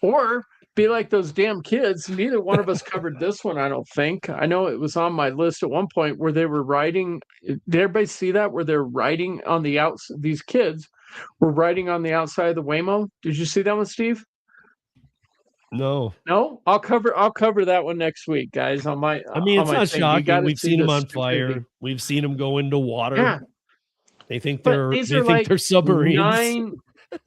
Or be like those damn kids. Neither one of us covered this one, I don't think. I know it was on my list at one point where they were riding. Did everybody see that? Where they're riding on the outside? These kids were riding on the outside of the Waymo. Did you see that one, Steve? No. I'll cover that one next week, guys. On my. I mean, it's not shocking. We've seen them on stupidity. fire. We've seen them go into water. Yeah. They think they're submarines.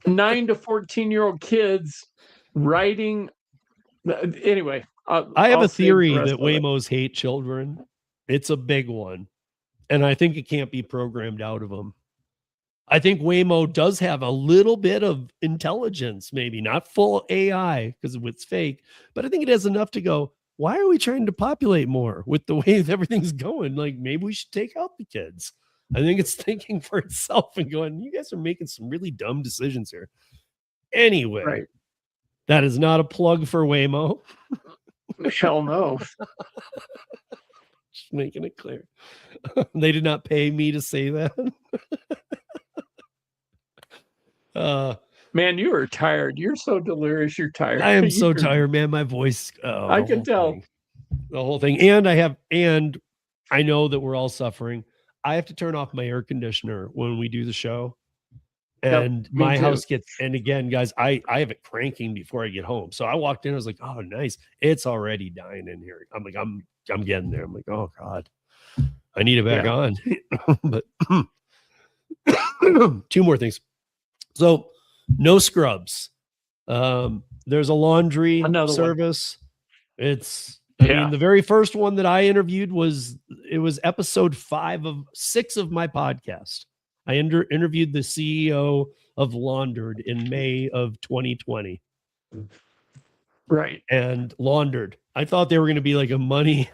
9 to 14-year-old kids riding Anyway, I have I'll a save the theory rest that of it. Waymos hate children. It's a big one. And I think it can't be programmed out of them. I think Waymo does have a little bit of intelligence, maybe not full AI because it's fake, but I think it has enough to go, why are we trying to populate more with the way everything's going? Like maybe we should take out the kids. I think it's thinking for itself and going, you guys are making some really dumb decisions here. Anyway, Right. that is not a plug for Waymo. Hell no. Just making it clear. They did not pay me to say that. Man, you are tired. You're so delirious. You're tired. I am so You're- tired, man. My voice. I the can whole tell. thing. The whole thing. And I know that we're all suffering. I have to turn off my air conditioner when we do the show. Yep, And me my too. house gets, and again, guys, I have it cranking before I get home. So I walked in, I was like, oh, nice. It's already dying in here. I'm like, I'm getting there. I'm like, oh God, I need it back Yeah. on. But two more things. So no scrubs. There's a laundry Another one. service. I mean, the very first one that I interviewed was episode 5 of 6 of my podcast. I interviewed the CEO of Laundered in May of 2020. Right. And Laundered, I thought they were going to be like a money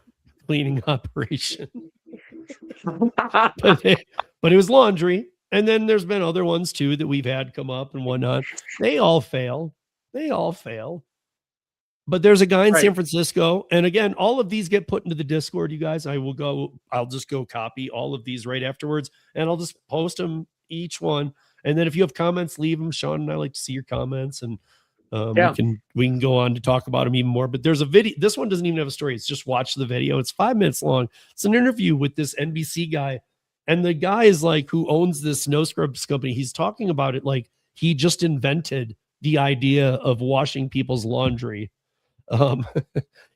cleaning operation, but it was laundry. And then there's been other ones too that we've had come up and whatnot. They all fail. But there's a guy in San Francisco. And again, all of these get put into the Discord, you guys. I'll just go copy all of these right afterwards and I'll just post them each one. And then if you have comments, leave them. Sean and I like to see your comments, and we can go on to talk about them even more. But there's a video. This one doesn't even have a story. It's just watch the video. It's 5 minutes long. It's an interview with this NBC guy. And the guy is like, who owns this no scrubs company. He's talking about it like he just invented the idea of washing people's laundry.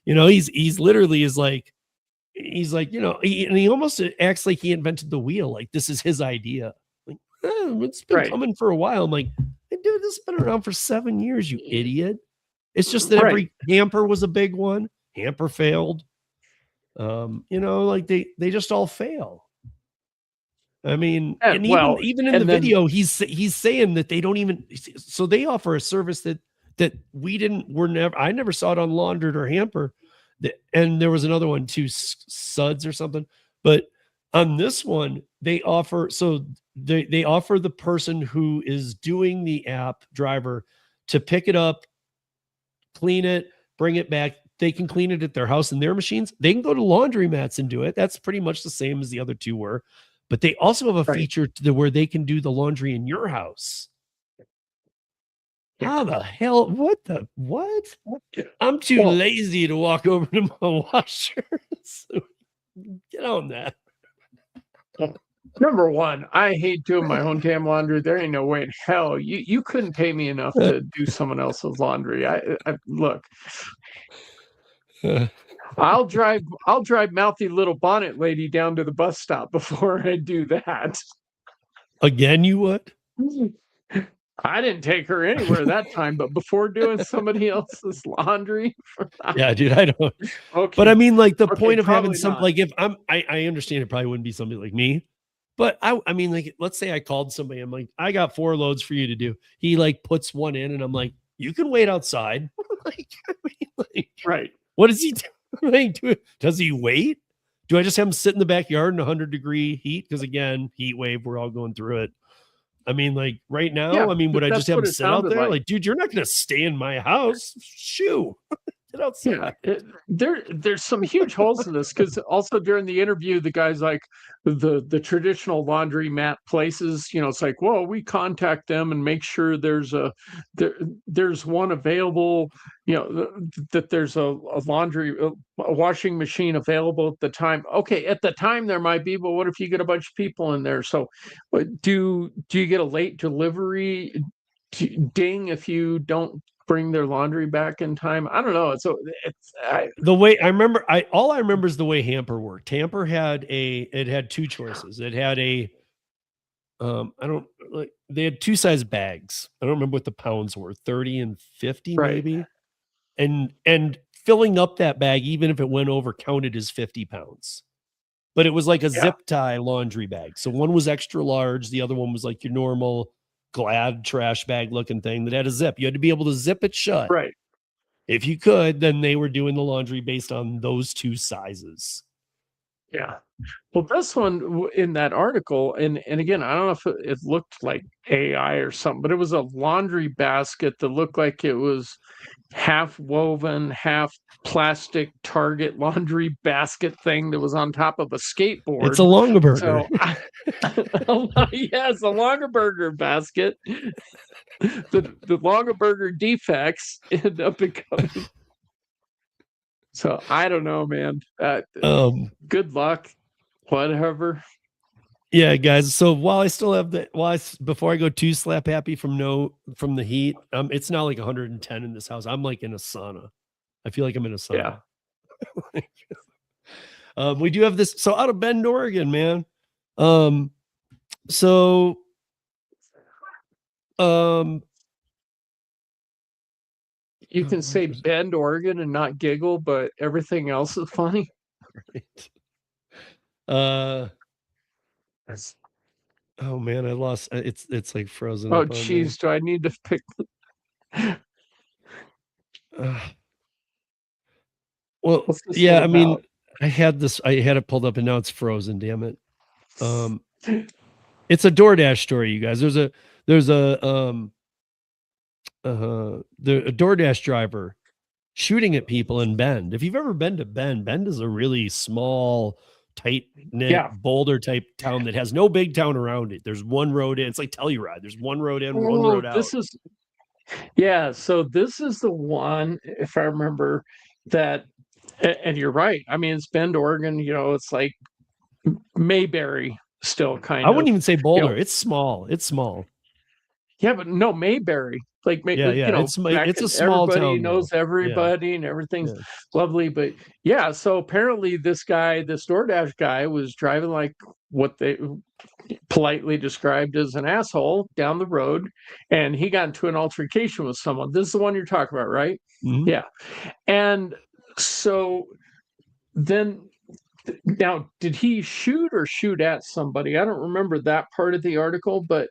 He's literally is like, he almost acts like he invented the wheel. Like this is his idea. Like, it's been coming for a while. I'm like, hey, dude, this has been around for 7 years, you idiot. It's just that every hamper was a big one. Hamper failed. Like they just all fail. I mean, and even in the video, he's saying that they don't even, so they offer a service that I never saw it on Laundered or Hamper. And there was another one too, Suds or something. But on this one, they offer the person who is doing the app driver to pick it up, clean it, bring it back. They can clean it at their house and their machines. They can go to laundromats and do it. That's pretty much the same as the other two were. But they also have a feature where they can do the laundry in your house. How the hell? What? I'm too lazy to walk over to my washer. So get on that. Number one, I hate doing my own damn laundry. There ain't no way in hell you couldn't pay me enough to do someone else's laundry. I look. I'll drive mouthy little bonnet lady down to the bus stop before I do that. Again, you would? I didn't take her anywhere that time, but before doing somebody else's laundry. Yeah, dude, I don't. Okay. But I mean, like the point of having not. like if I understand it probably wouldn't be somebody like me, but I mean, like, let's say I called somebody, I'm like, I got 4 loads for you to do. He like puts one in and I'm like, you can wait outside. Right. What does he do? Does he wait? Do I just have him sit in the backyard in 100-degree heat? Because again, heat wave, we're all going through it. I mean, like right now, would I just have him sit out there? Like, dude, you're not going to stay in my house. Shoo. Get outside. Yeah, there's some huge holes in this because also during the interview, the guy's like the traditional laundromat places, it's like, well, we contact them and make sure there's one available, that there's a washing machine available at the time. Okay, at the time there might be, but what if you get a bunch of people in there? So do you get a late delivery ding if you don't bring their laundry back in time? I don't know. The way I remember, all I remember is the way Hamper worked. Hamper had 2 choices. It had they had 2 size bags. I don't remember what the pounds were, 30 and 50 maybe. and filling up that bag, even if it went over, counted as 50 pounds. But it was like a zip tie laundry bag. So one was extra large, the other one was like your normal Glad trash bag looking thing that had a zip. You had to be able to zip it shut. Right. If you could, then they were doing the laundry based on those two sizes. Yeah. Well, this one in that article, and again, I don't know if it looked like AI or something, but it was a laundry basket that looked like it was half woven, half plastic Target laundry basket thing that was on top of a skateboard. It's a Longaberger. So, yes, a Longaberger basket. The Longaberger defects end up becoming. So I don't know, man. Good luck. Whatever. Yeah, guys. So while I still have before I go too slap happy from the heat, it's now like 110 in this house. I'm like in a sauna. I feel like I'm in a sauna. Yeah. We do have this. So out of Bend, Oregon, man. So you can say Bend, Oregon, and not giggle, but everything else is funny. Right. Oh man, I lost. It's like frozen. Oh geez, do I need to pick? Well, yeah. I mean, I had it pulled up, and now it's frozen. Damn it. It's a DoorDash story, you guys. There's a DoorDash driver shooting at people in Bend. If you've ever been to Bend, Bend is a really small, tight-knit, Boulder type town that has no big town around it. There's one road in. It's like Telluride. There's one road in, one road out. So this is the one, if I remember that, and you're right. I mean, it's Bend, Oregon. You know, it's like Mayberry still kind of. I wouldn't even say Boulder. You know, it's small. It's small. Yeah, but no, Mayberry. Like, yeah. You know, it's a small town. Everybody knows everybody, and everything's lovely. But yeah, so apparently this DoorDash guy was driving like what they politely described as an asshole down the road, and he got into an altercation with someone. This is the one you're talking about, right? Mm-hmm. Yeah. And so then, now, did he shoot at somebody? I don't remember that part of the article, but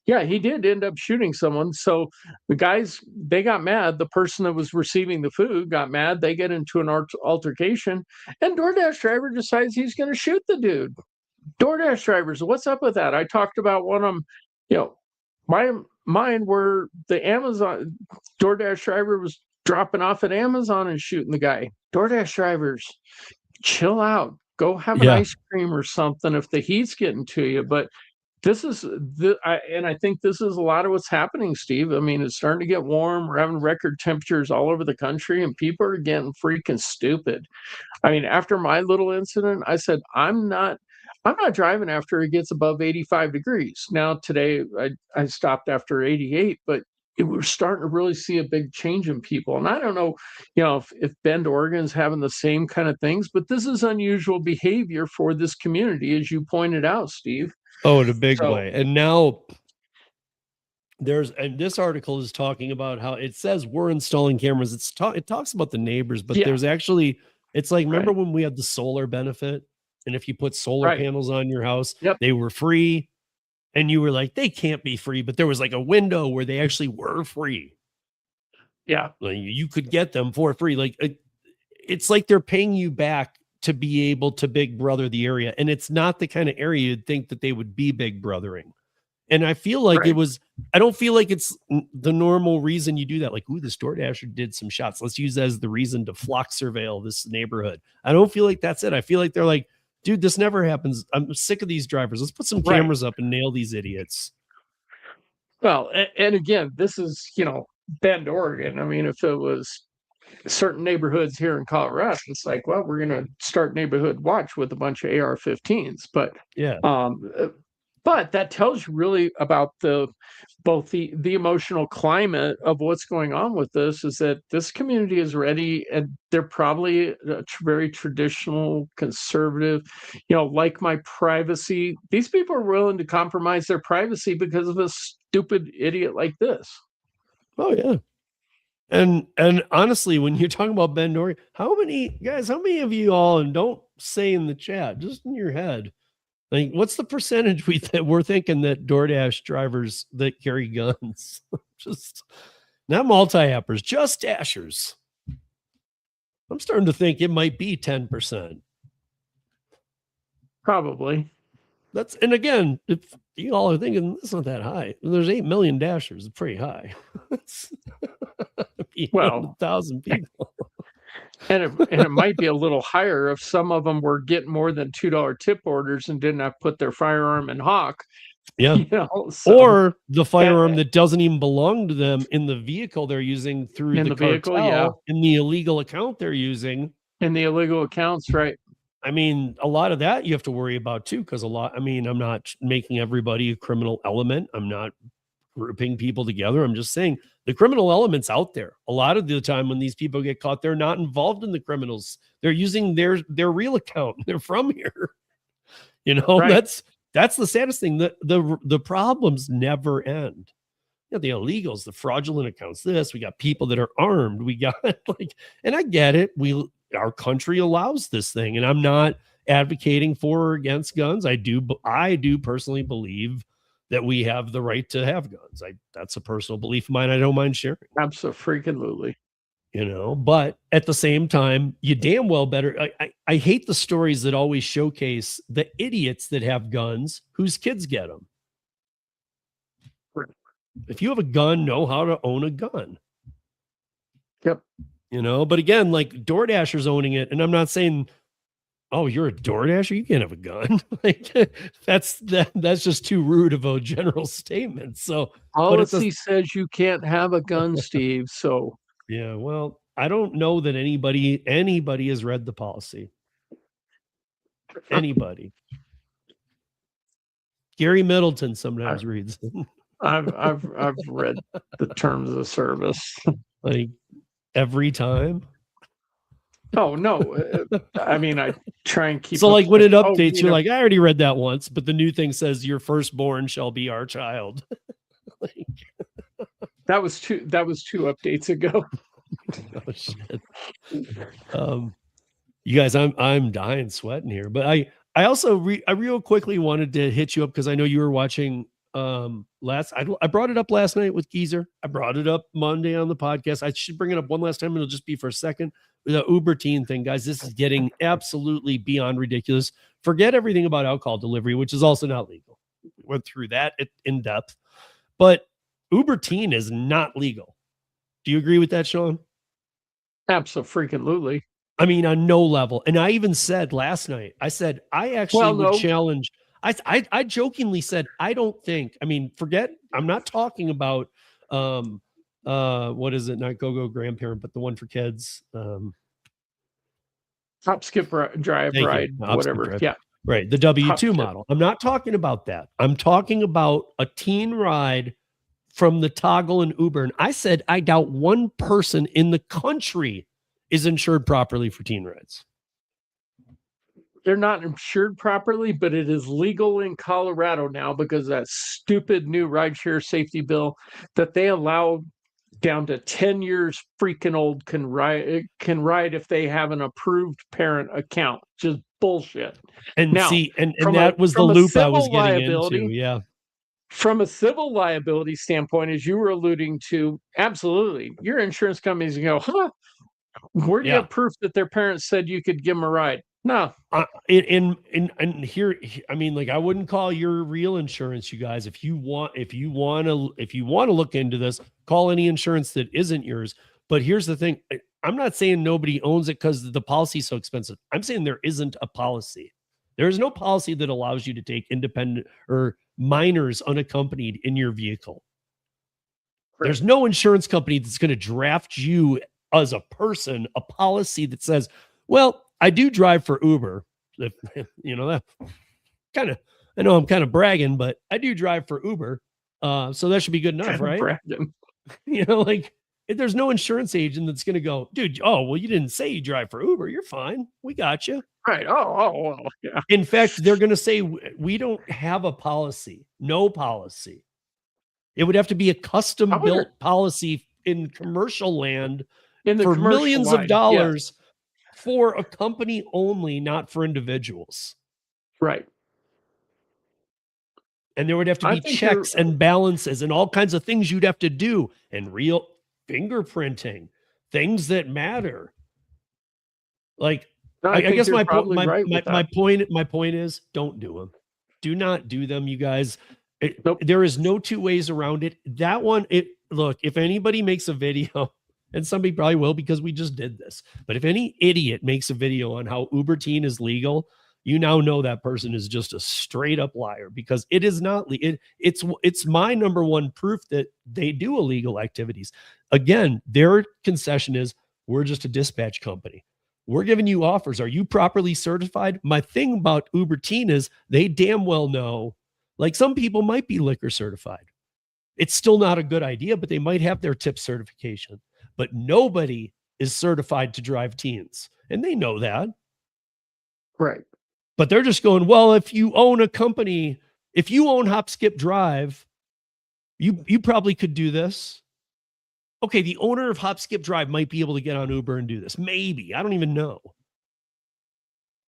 yeah, he did end up shooting someone. So the guys, they got mad. The person that was receiving the food got mad. They get into an altercation, and DoorDash driver decides he's going to shoot the dude. DoorDash drivers, what's up with that? I talked about one of them, you know, mine were the Amazon DoorDash driver was dropping off at Amazon and shooting the guy. DoorDash drivers, chill out. Go have an ice cream or something if the heat's getting to you. But this is and I think this is a lot of what's happening, Steve. I mean, it's starting to get warm. We're having record temperatures all over the country, and people are getting freaking stupid. I mean, after my little incident, I said, I'm not driving after it gets above 85 degrees. Now today I stopped after 88, but we're starting to really see a big change in people. And I don't know, you know, if Bend, Oregon's having the same kind of things, but this is unusual behavior for this community, as you pointed out, Steve. Oh, in a big way. And now this article is talking about how it says we're installing cameras. It talks about the neighbors, but there's actually, it's like, remember when we had the solar benefit? And if you put solar panels on your house, they were free. And you were like, they can't be free, but there was like a window where they actually were free. Yeah. Like you could get them for free. Like it's like they're paying you back to be able to big brother the area. And it's not the kind of area you'd think that they would be big brothering. And I feel like I don't feel like it's the normal reason you do that. Like, ooh, this DoorDasher did some shots. Let's use that as the reason to flock surveil this neighborhood. I don't feel like that's it. I feel like they're like, dude, this never happens. I'm sick of these drivers. Let's put some cameras up and nail these idiots. Well, and again, this is, you know, Bend, Oregon. I mean, if it was certain neighborhoods here in Colorado, it's like, well, we're going to start neighborhood watch with a bunch of AR-15s. But but that tells you really about both the emotional climate of what's going on with this, is that this community is ready, and they're probably a very traditional, conservative, you know, like my privacy. These people are willing to compromise their privacy because of a stupid idiot like this. Oh, yeah. And honestly, when you're talking about Ben Dory, how many of you all, and don't say in the chat, just in your head, like what's the percentage we're thinking that DoorDash drivers that carry guns? Just not multi-appers, just dashers. I'm starting to think it might be 10%. Probably. And again, if you all are thinking it's not that high, there's 8 million dashers. It's pretty high. Well, 1,000 people. And it might be a little higher if some of them were getting more than $2 tip orders and didn't have to put their firearm in hock. Yeah. You know, so, or the firearm that doesn't even belong to them in the vehicle they're using through the vehicle, cartel, in the illegal account they're using. In the illegal accounts, right. I mean, a lot of that you have to worry about too, because I'm not making everybody a criminal element. I'm not grouping people together. I'm just saying the criminal element's out there. A lot of the time when these people get caught, they're not involved in the criminals. They're using their real account. They're from here. You know, right. that's the saddest thing. The problems never end. You know, the illegals, the fraudulent accounts, we got people that are armed. We got and I get it. Our country allows this thing, and I'm not advocating for or against guns. I do personally believe that we have the right to have guns. That's a personal belief of mine. I don't mind sharing. Absolutely. You know, but at the same time, you damn well better. I hate the stories that always showcase the idiots that have guns whose kids get them. If you have a gun, know how to own a gun. Yep. You know, but again, like DoorDashers owning it, and I'm not saying, oh, you're a DoorDasher, you can't have a gun. That's just too rude of a general statement. So policy says you can't have a gun, Steve. So yeah, well, I don't know that anybody has read the policy. Anybody. Gary Middleton sometimes reads them. I've read the terms of service. Like every time. Oh no. I mean, I try and keep. So like when it updates, you're like, I already read that once, but the new thing says your firstborn shall be our child. That was two updates ago. Oh shit. You guys, I'm dying sweating here, but I also I real quickly wanted to hit you up because I know you were watching I brought it up last night with Geezer. I brought it up Monday on the podcast. I should bring it up one last time, and it'll just be for a second. The Uber teen thing, guys, this is getting absolutely beyond ridiculous. Forget everything about alcohol delivery, which is also not legal. We went through that in depth, but Uber teen is not legal. Do you agree with that, Sean? Absolutely. I mean, on no level. And I even said last night, I said, I actually would challenge. I jokingly said, I don't think, I mean, forget, I'm not talking about, what is it? Not Go-Go Grandparent, but the one for kids. Hop, skip, drive, ride, whatever. Drive. Yeah. Right. The W2 model. I'm not talking about that. I'm talking about a teen ride from the Toggle and Uber. And I said, I doubt one person in the country is insured properly for teen rides. They're not insured properly, but it is legal in Colorado now because that stupid new rideshare safety bill that they allow down to 10 years freaking old can ride if they have an approved parent account. Just bullshit. And now, and that was the loop I was getting into. Yeah. From a civil liability standpoint, as you were alluding to, absolutely. Your insurance companies go, huh? Where do you have proof that their parents said you could give them a ride? No. And here, I mean, like, I wouldn't call your real insurance, you guys. If you want to look into this, call any insurance that isn't yours. But here's the thing. I'm not saying nobody owns it because the policy is so expensive. I'm saying there isn't a policy. There is no policy that allows you to take independent or minors unaccompanied in your vehicle. Right. There's no insurance company that's going to draft you as a person a policy that says, well, I do drive for Uber. You know, that kind of, I know I'm kind of bragging, but I do drive for Uber. So that should be good enough, right? Bragging. You know, like there's no insurance agent that's going to go, dude, oh, well, you didn't say you drive for Uber. You're fine. We got you. Right. Oh, yeah. In fact, they're going to say, we don't have a policy. No policy. It would have to be a custom built policy in commercial land In the for commercial millions line, of yes. dollars for a company only, not for individuals. Right. And there would have to I be think checks and balances and all kinds of things you'd have to do, and real fingerprinting, things that matter. Like, No, I think guess you're my point, probably right with my that. point is, don't do them. Do not do them, you guys. Nope. There is no two ways around it. That one, look, if anybody makes a video, and somebody probably will because we just did this, but if any idiot makes a video on how Uber Teen is legal, you now know that person is just a straight up liar, because it is not. It's my number one proof that they do illegal activities. Again, their concession is, we're just a dispatch company. We're giving you offers. Are you properly certified? My thing about Uber Teen is they damn well know, like, some people might be liquor certified. It's still not a good idea, but they might have their tip certification. But nobody is certified to drive teens, and they know that. Right. But they're just going, well, if you own a company, if you own Hop Skip Drive, you probably could do this. Okay, the owner of Hop Skip Drive might be able to get on Uber and do this. Maybe. I don't even know.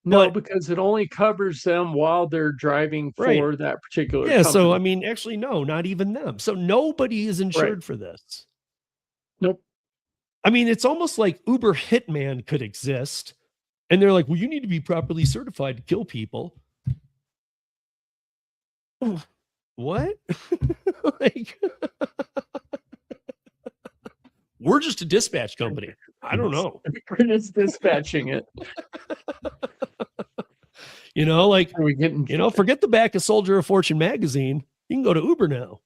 No, But- because it only covers them while they're driving Right. for that particular Yeah, so I company. mean, actually, no, not even them. So nobody is insured for this. Nope. I mean, it's almost like Uber Hitman could exist. And they're like, well, you need to be properly certified to kill people. What? Like, we're just a dispatch company. I don't know. We're just dispatching it. You know, like, Are we getting? you know, forget the back of Soldier of Fortune magazine. You can go to Uber now.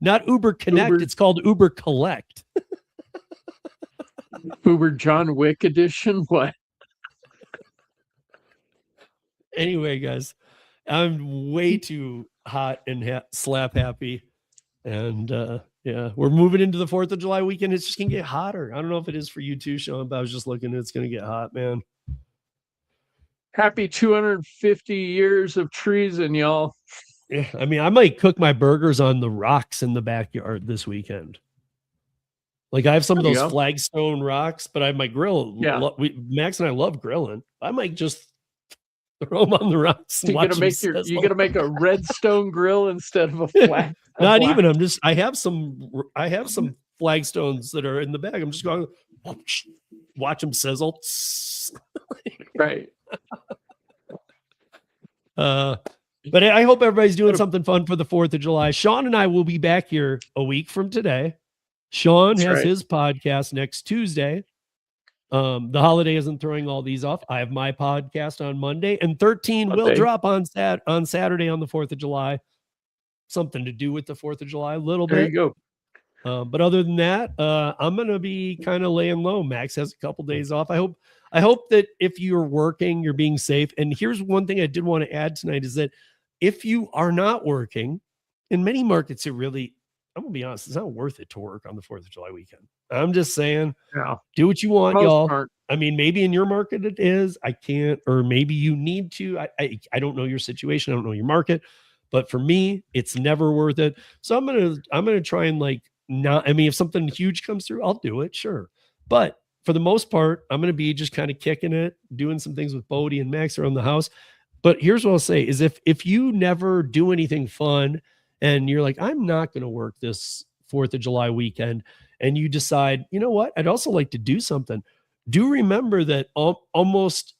Not Uber Connect. Uber. It's called Uber Collect. Uber John Wick edition. What? Anyway, guys, I'm way too hot and slap happy. And yeah, we're moving into the 4th of July weekend. It's just going to get hotter. I don't know if it is for you too, Sean, but I was just looking. It's going to get hot, man. Happy 250 years of treason, y'all. Yeah, I mean, I might cook my burgers on the rocks in the backyard this weekend. Like, I have some of There you those go. flagstone rocks, but I have my grill. Yeah. Max and I love grilling. I might just throw them on the rocks. And You're watch gonna make them you're sizzle. gonna make a redstone grill instead of a flat. Not even. I have some flagstones that are in the bag. I'm just going, watch them sizzle. Right. But I hope everybody's doing something fun for the 4th of July. Sean and I will be back here a week from today. Sean That's has right. his podcast next Tuesday. The holiday isn't throwing all these off. I have my podcast on Monday, and 13 will Monday. drop on Saturday on the 4th of July. Something to do with the 4th of July, a little There bit. you go. But other than that, I'm gonna be kind of laying low. Max has a couple days off. I hope that if you're working, you're being safe. And here's one thing I did want to add tonight is that if you are not working, in many markets, I'm gonna be honest, it's not worth it to work on the 4th of July weekend. I'm just saying, Yeah. do what you want, Most y'all. aren't. I mean, maybe in your market it is. I can't, or maybe you need to. I don't know your situation. I don't know your market, but for me, it's never worth it. So I'm gonna try and like not. I mean, if something huge comes through, I'll do it, sure. But for the most part, I'm gonna be just kind of kicking it, doing some things with Bodie and Max around the house. But here's what I'll say: is if you never do anything fun and you're like, I'm not gonna work this 4th of July weekend, and you decide, you know what, I'd also like to do something. Do remember that almost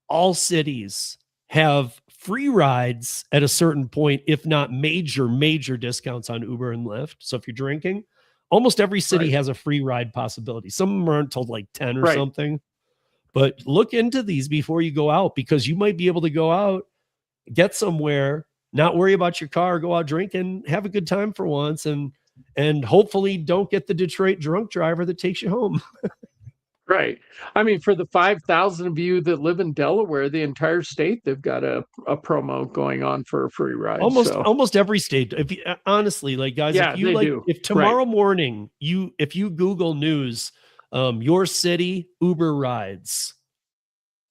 all cities have free rides at a certain point, if not major discounts on Uber and Lyft. So if you're drinking, almost every city Right. has a free ride possibility. Some of them aren't till like 10 or Right. something. But look into these before you go out, because you might be able to go out, get somewhere, not worry about your car, go out drinking, have a good time for once, and hopefully don't get the Detroit drunk driver that takes you home. Right. I mean, for the 5,000 of you that live in Delaware, the entire state, they've got a promo going on for a free ride. Almost every state. If you, honestly, like, guys, Yeah, if you they like, do. if tomorrow morning if you Google news, your city Uber rides,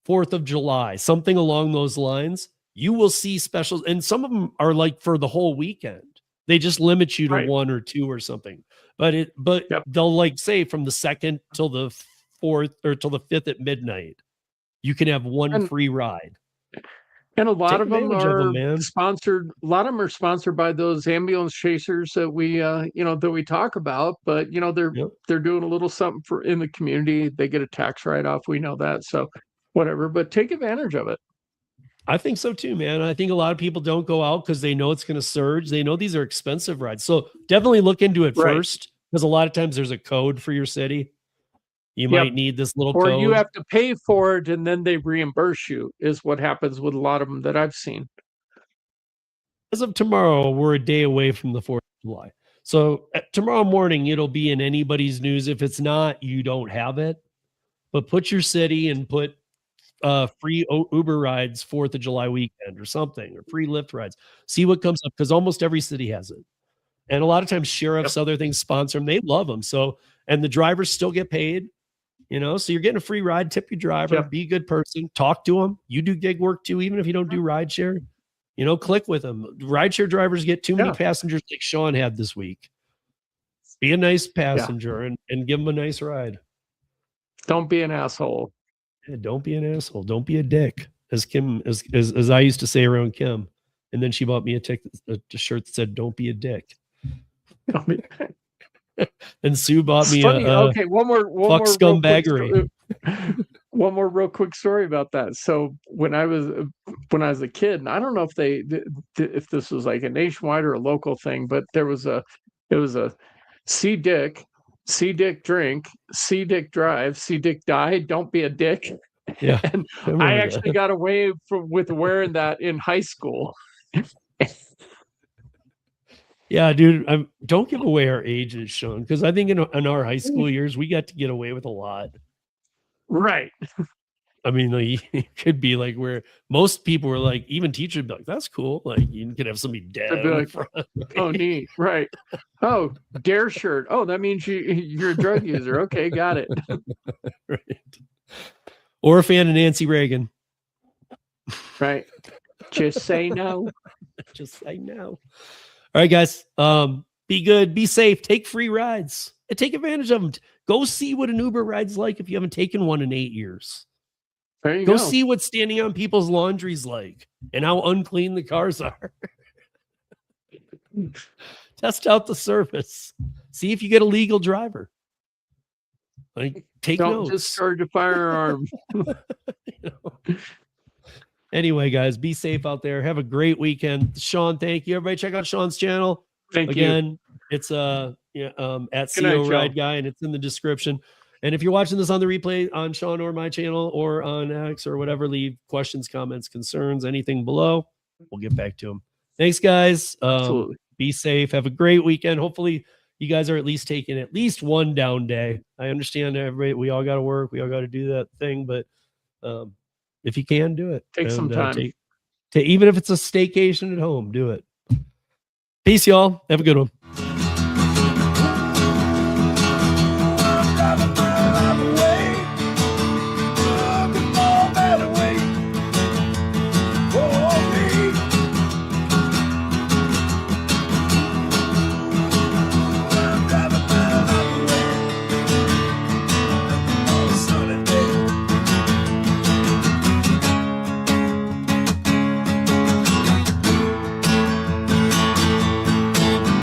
4th of July, something along those lines, you will see specials, and some of them are like for the whole weekend. They just limit you to Right. 1 or 2 or something. But Yep. they'll like say from the 2nd till the 4th or till the 5th at midnight, you can have 1 And- free ride. And a lot Take of them advantage of are 'em, man. sponsored. A lot of them are sponsored by those ambulance chasers that we, that we talk about. But Yep. they're doing a little something for in the community. They get a tax write off. We know that. So whatever. But take advantage of it. I think so too, man. I think a lot of people don't go out because they know it's going to surge. They know these are expensive rides. So definitely look into it Right. first, because a lot of times there's a code for your city. You Yep. might need this little Or code. you have to pay for it and then they reimburse you. Is what happens with a lot of them that I've seen. As of tomorrow, we're a day away from the 4th of July. So tomorrow morning, it'll be in anybody's news. If it's not, you don't have it. But put your city and put free Uber rides 4th of July weekend or something, or free Lyft rides. See what comes up, because almost every city has it. And a lot of times sheriffs, other things sponsor them. They love them. So, and the drivers still get paid, so you're getting a free ride. Tip your driver, Yep. be a good person, talk to them. You do gig work too, even if you don't do rideshare, click with them. Rideshare drivers get too many Yeah. passengers like Sean had this week. Be a nice passenger and give them a nice ride. Don't be an asshole. Yeah, don't be an asshole. Don't be a dick, as Kim, as I used to say around Kim. And then she bought me a shirt that said, "Don't be a dick." I mean, And Sue bought it's me funny. a Okay, one more fuck real quick scumbaggery. one more real quick story about that. So when I was a kid, and I don't know if this was like a nationwide or a local thing, but it was a see Dick drink, see Dick drive, see Dick die, don't be a dick. Yeah, And I remember I that. actually got away with wearing that in high school. Yeah, dude. Don't give away our ages, Sean, because I think in our high school years we got to get away with a lot. Right. I mean, like, it could be like where most people were like, even teachers would be like, "That's cool." Like you could have somebody dead. They'd be in like, front. Oh, neat. Right. Oh, dare shirt. Oh, that means you're a drug user. Okay, got it. Right. Or a fan of Nancy Reagan. Right. Just say no. Just say no. All right, guys. Be good, be safe, take free rides, and take advantage of them. Go see what an Uber ride's like if you haven't taken one in 8 years. There you Go go. see what standing on people's laundry's like and how unclean the cars are. Test out the service. See if you get a legal driver. Like, take Don't notes. discharge a firearm. Anyway, guys, be safe out there. Have a great weekend. Sean, thank you. Everybody check out Sean's channel. Thank you. Again, it's at Good CO night, Ride y'all. Guy, and it's in the description. And if you're watching this on the replay on Sean or my channel or on X or whatever, leave questions, comments, concerns, anything below. We'll get back to them. Thanks, guys. Absolutely. Be safe. Have a great weekend. Hopefully, you guys are at least taking at least one down day. I understand everybody. We all got to work. We all got to do that thing. But if you can, do it. Take some time. Even if it's a staycation at home, do it. Peace, y'all. Have a good one.